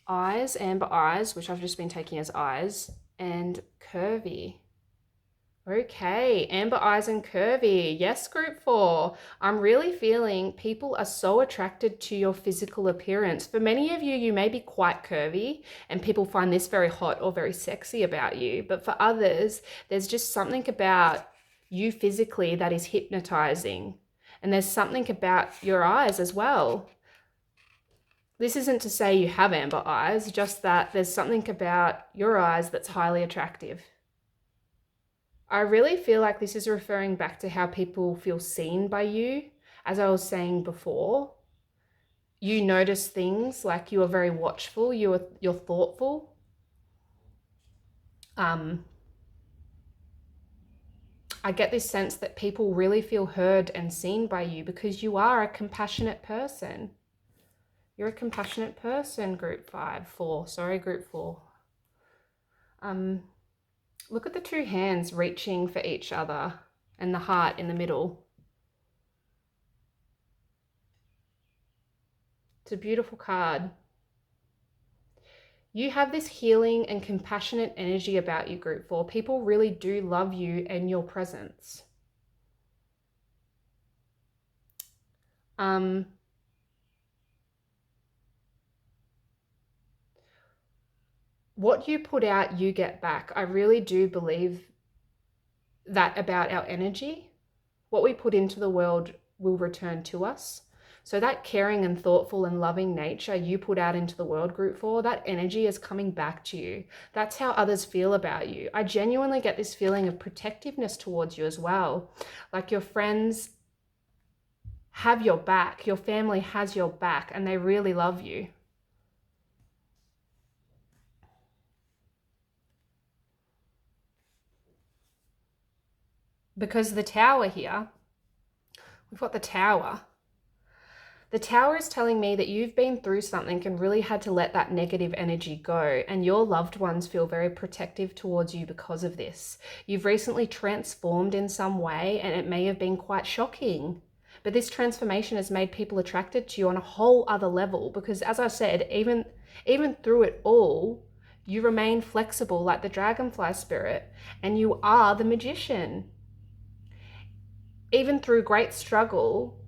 A: eyes, amber eyes, which I've just been taking as eyes, and curvy. Okay, amber eyes and curvy. Yes, group 4. I'm really feeling people are so attracted to your physical appearance. For many of you, you may be quite curvy and people find this very hot or very sexy about you. But for others, there's just something about you physically that is hypnotizing. And there's something about your eyes as well. This isn't to say you have amber eyes, just that there's something about your eyes that's highly attractive. I really feel like this is referring back to how people feel seen by you. As I was saying before, you notice things, like you are very watchful, you're thoughtful. I get this sense that people really feel heard and seen by you because you are a compassionate person. You're a compassionate person, group 4. Look at the two hands reaching for each other and the heart in the middle. It's a beautiful card. You have this healing and compassionate energy about you, group 4. People really do love you and your presence. What you put out, you get back. I really do believe that about our energy. What we put into the world will return to us. So that caring and thoughtful and loving nature you put out into the world, group 4, that energy is coming back to you. That's how others feel about you. I genuinely get this feeling of protectiveness towards you as well. Like your friends have your back, your family has your back, and they really love you. Because the Tower here, we've got the Tower. The Tower is telling me that you've been through something and really had to let that negative energy go, and your loved ones feel very protective towards you because of this. You've recently transformed in some way, and it may have been quite shocking. But this transformation has made people attracted to you on a whole other level because, as I said, even through it all, you remain flexible like the dragonfly spirit, and you are the magician. Even through great struggle,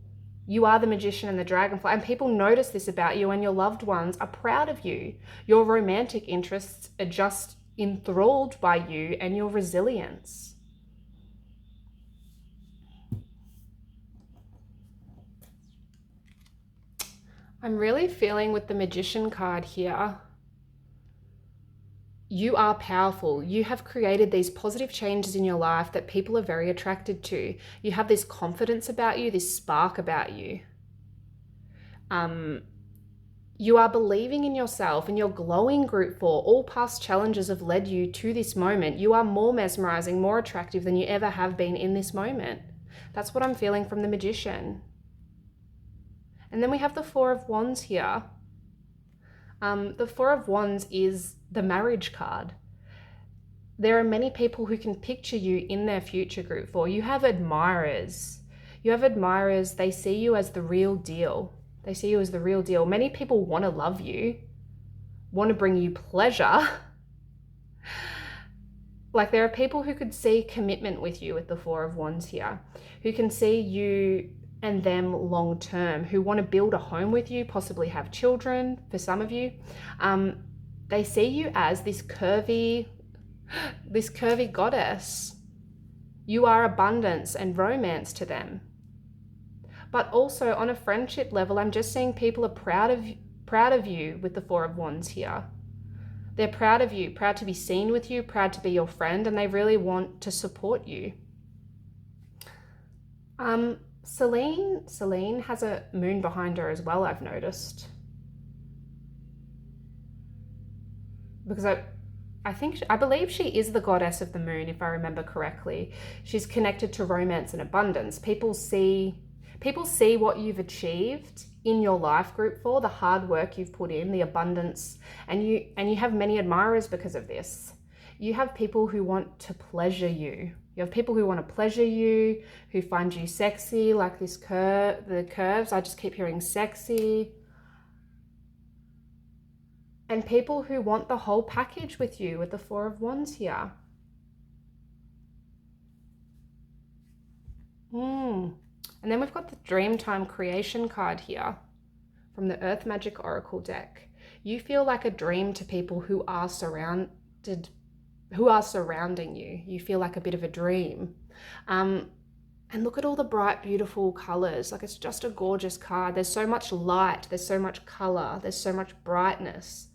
A: you are the magician and the dragonfly, and people notice this about you, and your loved ones are proud of you. Your romantic interests are just enthralled by you and your resilience. I'm really feeling with the magician card here, you are powerful. You have created these positive changes in your life that people are very attracted to. You have this confidence about you, this spark about you. You are believing in yourself and you're glowing, group 4. All past challenges have led you to this moment. You are more mesmerizing, more attractive than you ever have been in this moment. That's what I'm feeling from the magician. And then we have the 4 of Wands here. The 4 of Wands is the marriage card. There are many people who can picture you in their future, group 4. You have admirers. They see you as the real deal. Many people want to love you, want to bring you pleasure. Like there are people who could see commitment with you with the 4 of Wands here, who can see you and them long term, who want to build a home with you, possibly have children for some of you. They see you as this curvy goddess. You are abundance and romance to them. But also on a friendship level, I'm just seeing people are proud of you with the 4 of Wands here. They're proud of you, proud to be seen with you, proud to be your friend, and they really want to support you. Celine has a moon behind her as well, I've noticed. Because I believe she is the goddess of the moon, if I remember correctly. She's connected to romance and abundance. People see what you've achieved in your life, group 4, the hard work you've put in, the abundance, and you have many admirers because of this. You have people who want to pleasure you. You have people who want to pleasure you, who find you sexy, like the curves. I just keep hearing sexy. And people who want the whole package with you with the 4 of Wands here. And then we've got the Dreamtime Creation card here from the Earth Magic Oracle deck. You feel like a dream to people who are surrounded who are surrounding you. You feel like a bit of a dream. And look at all the bright, beautiful colors. Like, it's just a gorgeous card. There's so much light. There's so much color. There's so much brightness.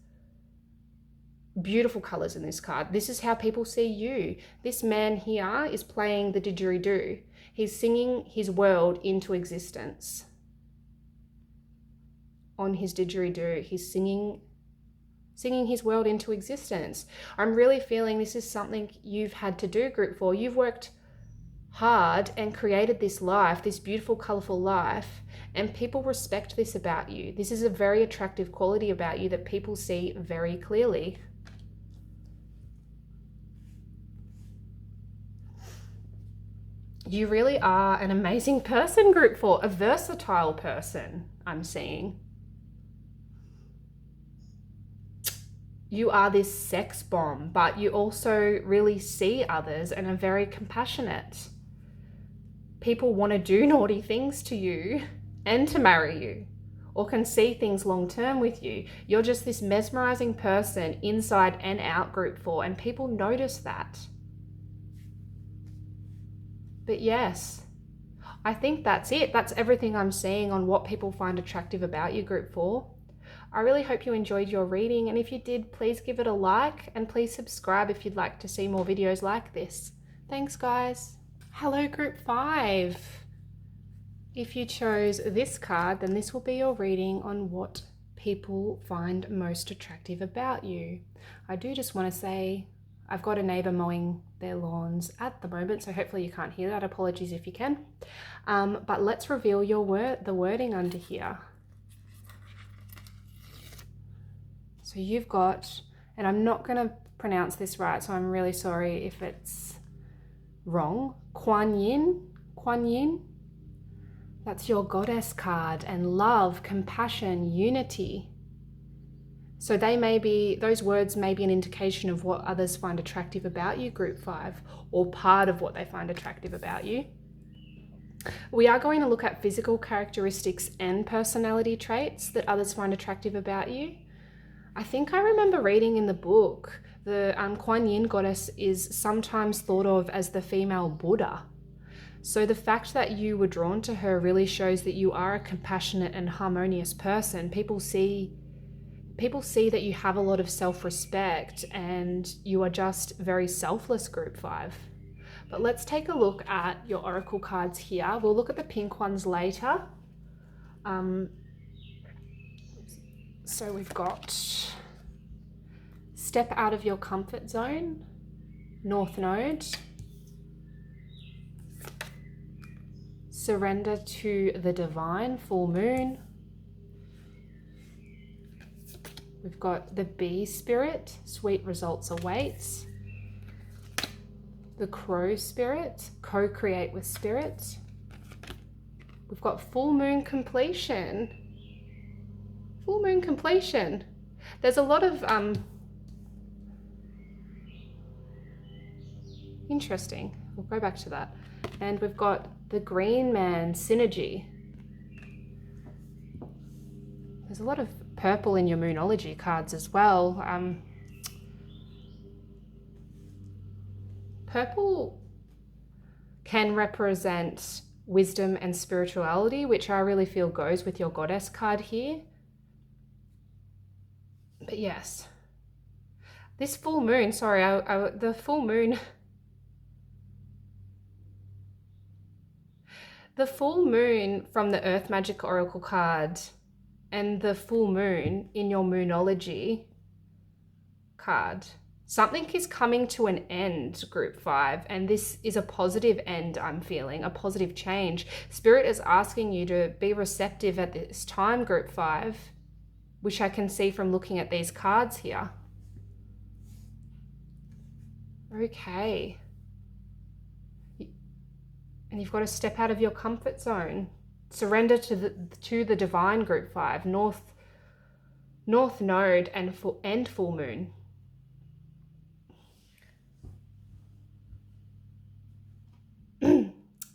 A: Beautiful colors in this card. This is how people see you. This man here is playing the didgeridoo. He's singing his world into existence. On his didgeridoo, he's singing his world into existence. I'm really feeling this is something you've had to do, group 4. You've worked hard and created this life, this beautiful, colorful life, and people respect this about you. This is a very attractive quality about you that people see very clearly. You really are an amazing person, group 4, a versatile person, I'm seeing. You are this sex bomb, but you also really see others and are very compassionate. People want to do naughty things to you and to marry you, or can see things long term with you. You're just this mesmerizing person inside and out, group 4, and people notice that. But yes, I think that's it. That's everything I'm seeing on what people find attractive about you, group 4. I really hope you enjoyed your reading, and if you did, please give it a like and please subscribe if you'd like to see more videos like this. Thanks, guys. Hello, group 5. If you chose this card, then this will be your reading on what people find most attractive about you. I do just want to say I've got a neighbour mowing their lawns at the moment, so hopefully you can't hear that. Apologies if you can. But let's reveal the wording under here. So you've got, and I'm not going to pronounce this right, so I'm really sorry if it's wrong. Kuan Yin. That's your goddess card, and love, compassion, unity. So those words may be an indication of what others find attractive about you, group 5, or part of what they find attractive about you. We are going to look at physical characteristics and personality traits that others find attractive about you. I think I remember reading in the book, the Kuan Yin goddess is sometimes thought of as the female Buddha. So the fact that you were drawn to her really shows that you are a compassionate and harmonious person. People see that you have a lot of self-respect and you are just very selfless, group 5. But let's take a look at your oracle cards here. We'll look at the pink ones later. So we've got step out of your comfort zone, North Node, surrender to the divine, full moon. We've got the bee spirit, sweet results awaits. The crow spirit, co-create with spirit. We've got full moon completion. Full moon completion. There's a lot of interesting. We'll go back to that. And we've got the green man, synergy. There's a lot of purple in your moonology cards as well. Purple can represent wisdom and spirituality, which I really feel goes with your goddess card here. But yes, this full moon, the full moon, the full moon from the Earth Magic Oracle card and the full moon in your moonology card, something is coming to an end, group 5, and this is a positive end. I'm feeling a positive change. Spirit is asking you to be receptive at this time, group 5, which I can see from looking at these cards here. Okay. And you've got to step out of your comfort zone. Surrender to the divine, group 5, North Node and full moon.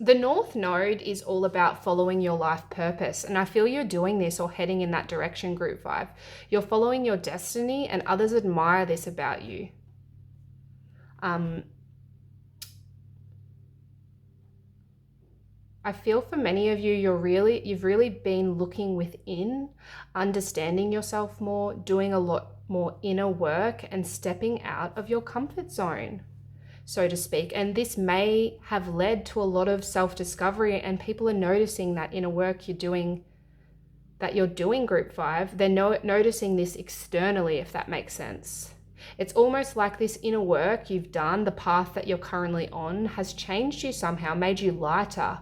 A: The North Node is all about following your life purpose, and I feel you're doing this or heading in that direction, group 5. You're following your destiny, and others admire this about you. I feel for many of you, you've really been looking within, understanding yourself more, doing a lot more inner work and stepping out of your comfort zone, so to speak. And this may have led to a lot of self-discovery, and people are noticing that inner work you're doing, group 5. They're noticing this externally, if that makes sense. It's almost like this inner work you've done, the path that you're currently on, has changed you somehow, made you lighter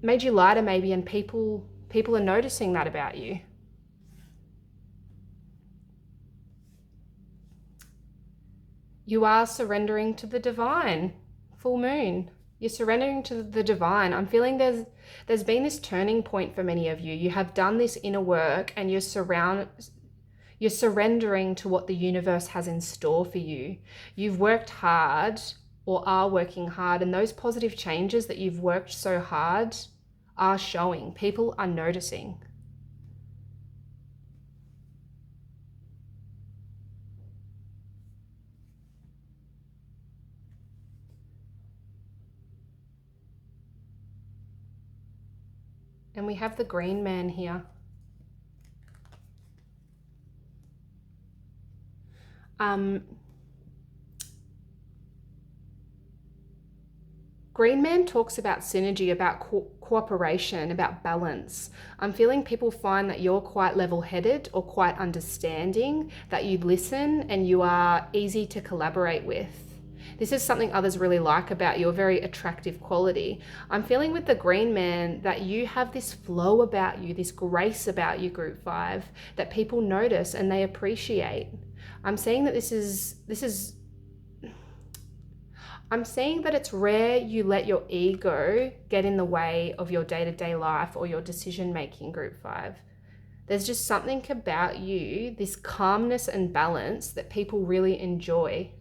A: maybe, and people are noticing that about you. You are surrendering to the divine. Full moon. You're surrendering to the divine. I'm feeling there's been this turning point for many of you. You have done this inner work and you're surrendering to what the universe has in store for you. You've worked hard or are working hard, and those positive changes that you've worked so hard are showing. People are noticing. And we have the green man here. Green man talks about synergy, about cooperation, about balance. I'm feeling people find that you're quite level-headed or quite understanding, that you listen and you are easy to collaborate with. This is something others really like about you, a very attractive quality. I'm feeling with the green man that you have this flow about you, this grace about you, group 5, that people notice and they appreciate. I'm seeing that I'm seeing that it's rare you let your ego get in the way of your day-to-day life or your decision-making, group 5. There's just something about you, this calmness and balance, that people really enjoy.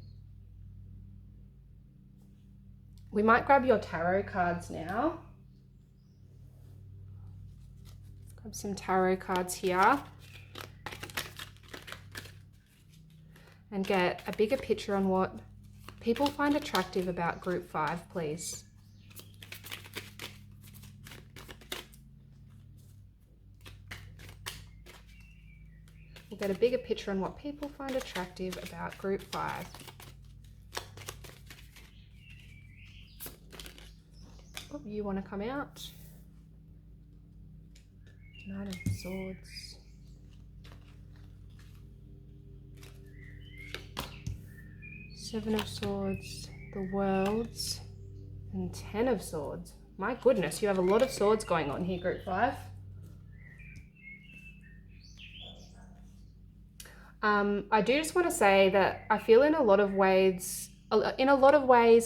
A: We might grab your tarot cards now. Grab some tarot cards here. And get a bigger picture on what people find attractive about group 5, please. We'll get a bigger picture on what people find attractive about group 5. Oh, you want to come out? Knight of Swords. Seven of Swords, the Worlds, and 10 of Swords. My goodness, you have a lot of swords going on here, group 5. I do just want to say that I feel in a lot of ways,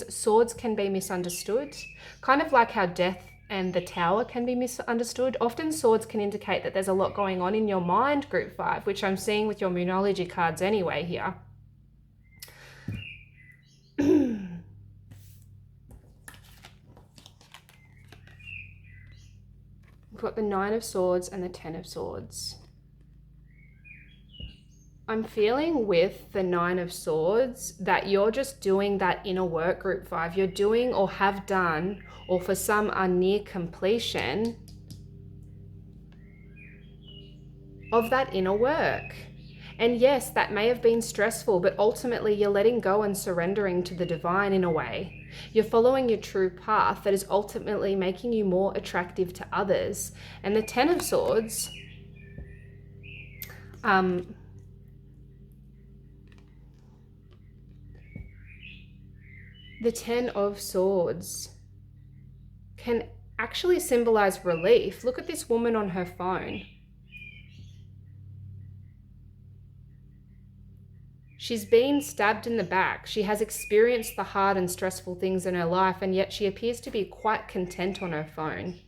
A: swords can be misunderstood. Kind of like how death and the Tower can be misunderstood. Often swords can indicate that there's a lot going on in your mind, group 5, which I'm seeing with your Moonology cards anyway here. We've got the 9 of Swords and the 10 of Swords. I'm feeling with the 9 of Swords that you're just doing that inner work, group 5. You're doing or have done, or for some are near completion of that inner work. And yes, that may have been stressful, but ultimately you're letting go and surrendering to the divine in a way. You're following your true path that is ultimately making you more attractive to others. And the 10 of Swords, the 10 of Swords can actually symbolize relief. Look at this woman on her phone. She's been stabbed in the back. She has experienced the hard and stressful things in her life, and yet she appears to be quite content on her phone.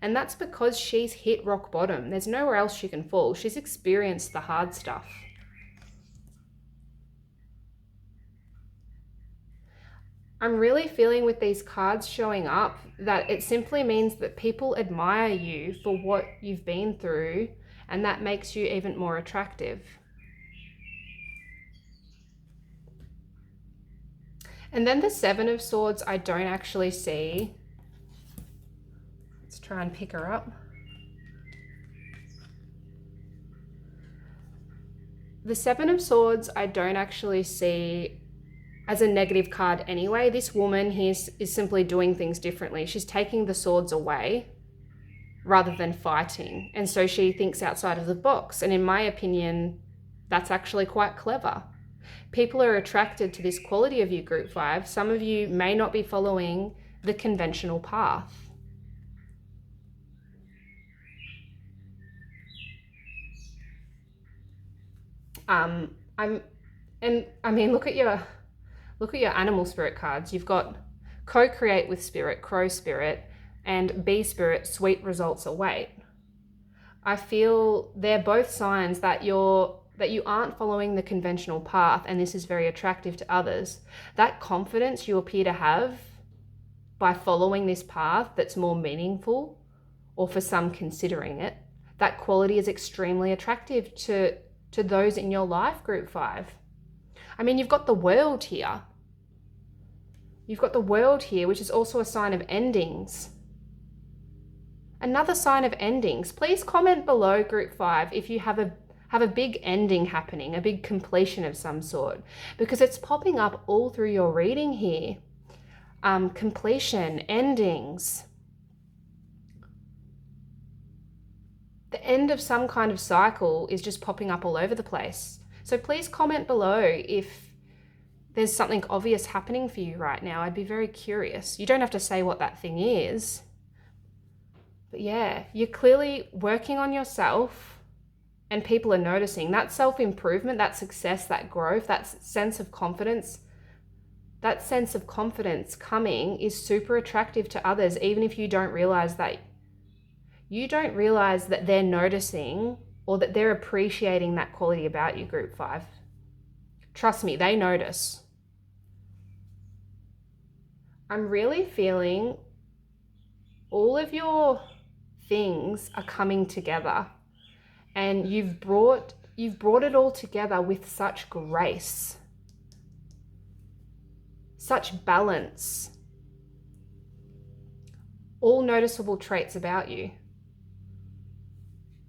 A: And that's because she's hit rock bottom. There's nowhere else she can fall. She's experienced the hard stuff. I'm really feeling with these cards showing up that it simply means that people admire you for what you've been through, and that makes you even more attractive. And then the Seven of Swords, I don't actually see. Let's try and pick her up. The Seven of Swords, I don't actually see as a negative card anyway. This woman here is simply doing things differently. She's taking the swords away rather than fighting. And so she thinks outside of the box. And in my opinion, that's actually quite clever. People are attracted to this quality of you, Group 5. Some of you may not be following the conventional path. Look at your animal spirit cards. You've got co-create with spirit, crow spirit, and bee spirit, sweet results await. I feel they're both signs that you aren't following the conventional path, and this is very attractive to others. That confidence you appear to have by following this path that's more meaningful, or for some considering it, that quality is extremely attractive to those in your life, Group 5. I mean, you've got the World here. You've got the World here, which is also a sign of endings. Another sign of endings. Please comment below, Group 5, if you have a big ending happening, a big completion of some sort, because it's popping up all through your reading here. Completion, endings. The end of some kind of cycle is just popping up all over the place. So please comment below if there's something obvious happening for you right now. I'd be very curious. You don't have to say what that thing is. But yeah, you're clearly working on yourself and people are noticing. That self-improvement, that success, that growth, that sense of confidence coming is super attractive to others, even if you don't realize that. You don't realize that they're noticing or that they're appreciating that quality about you, Group 5. Trust me, they notice. I'm really feeling all of your things are coming together, and you've brought it all together with such grace, such balance, all noticeable traits about you.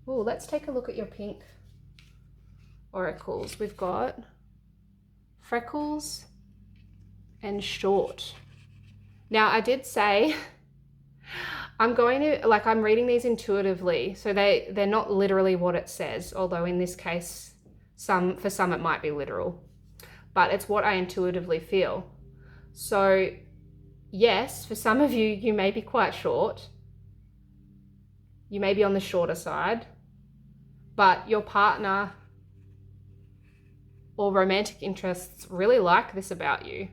A: Oh, let's take a look at your pink oracles. We've got freckles and short. Now, I did say I'm reading these intuitively, so they're not literally what it says, although in this case, for some it might be literal, but it's what I intuitively feel. So yes, for some of you, you may be quite short. You may be on the shorter side, but your partner or romantic interests really like this about you.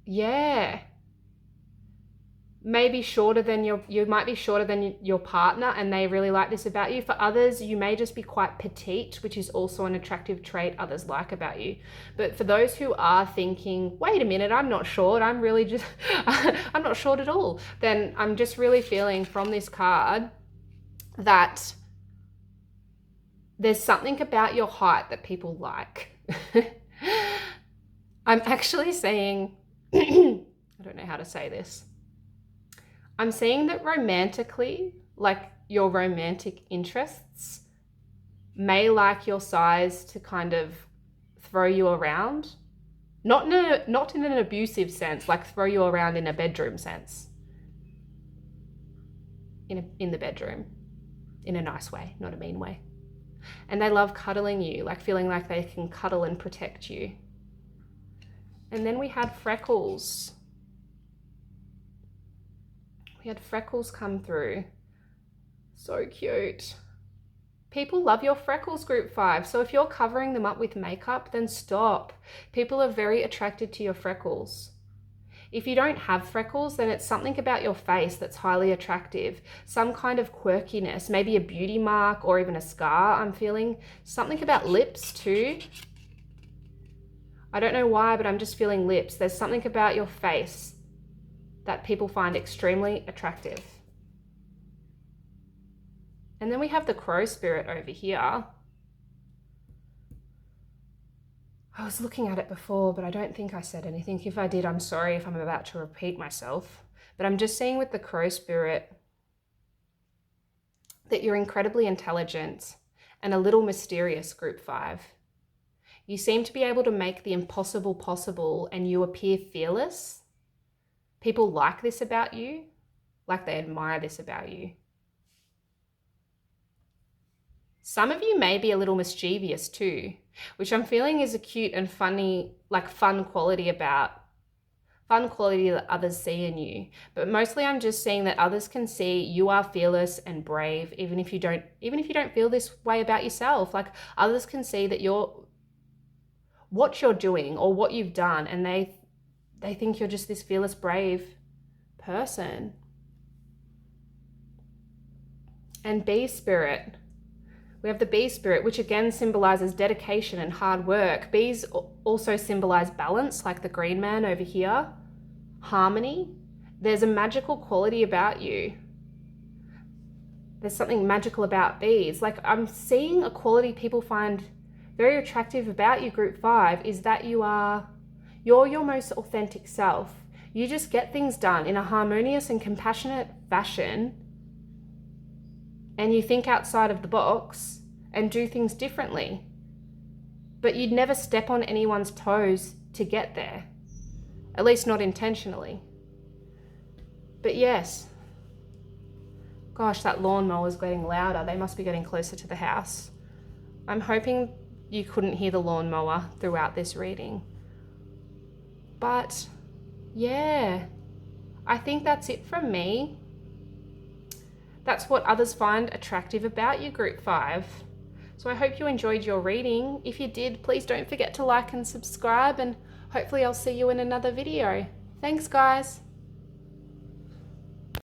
A: Yeah. Maybe you might be shorter than your partner and they really like this about you. For others, you may just be quite petite, which is also an attractive trait others like about you. But for those who are thinking, wait a minute, I'm not short, I'm really just, I'm not short at all, then I'm just really feeling from this card that there's something about your height that people like. I'm actually saying, I don't know how to say this. I'm seeing that romantically, like your romantic interests may like your size to kind of throw you around. Not in an abusive sense, like throw you around in a bedroom sense. In the bedroom. In a nice way, not a mean way. And they love cuddling you, like feeling like they can cuddle and protect you. And then we had freckles. We had freckles come through. So cute. People love your freckles, Group 5. So if you're covering them up with makeup, then stop. People are very attracted to your freckles. If you don't have freckles, then it's something about your face that's highly attractive. Some kind of quirkiness, maybe a beauty mark or even a scar I'm feeling. Something about lips too. I don't know why, but I'm just feeling lips. There's something about your face that people find extremely attractive. And then we have the crow spirit over here. I was looking at it before, but I don't think I said anything. If I did, I'm sorry if I'm about to repeat myself. But I'm just seeing with the crow spirit that you're incredibly intelligent and a little mysterious, group 5. You seem to be able to make the impossible possible and you appear fearless. People like this about you, like they admire this about you. Some of you may be a little mischievous too, which I'm feeling is a cute and funny, like fun quality that others see in you. But mostly I'm just seeing that others can see you are fearless and brave, even if you don't feel this way about yourself. Like others can see that what you're doing or what you've done, and they think you're just this fearless, brave person. And bee spirit. We have the bee spirit, which again symbolizes dedication and hard work. Bees also symbolize balance, like the green man over here. Harmony. There's a magical quality about you. There's something magical about bees. Like I'm seeing a quality people find very attractive about you, group 5, is that you're your most authentic self. You just get things done in a harmonious and compassionate fashion, and you think outside of the box and do things differently. But you'd never step on anyone's toes to get there, at least not intentionally. But yes, gosh, that lawnmower's getting louder. They must be getting closer to the house. I'm hoping you couldn't hear the lawnmower throughout this reading. But yeah, I think that's it from me. That's what others find attractive about you, group 5. So I hope you enjoyed your reading. If you did, please don't forget to like and subscribe, and hopefully I'll see you in another video. Thanks, guys.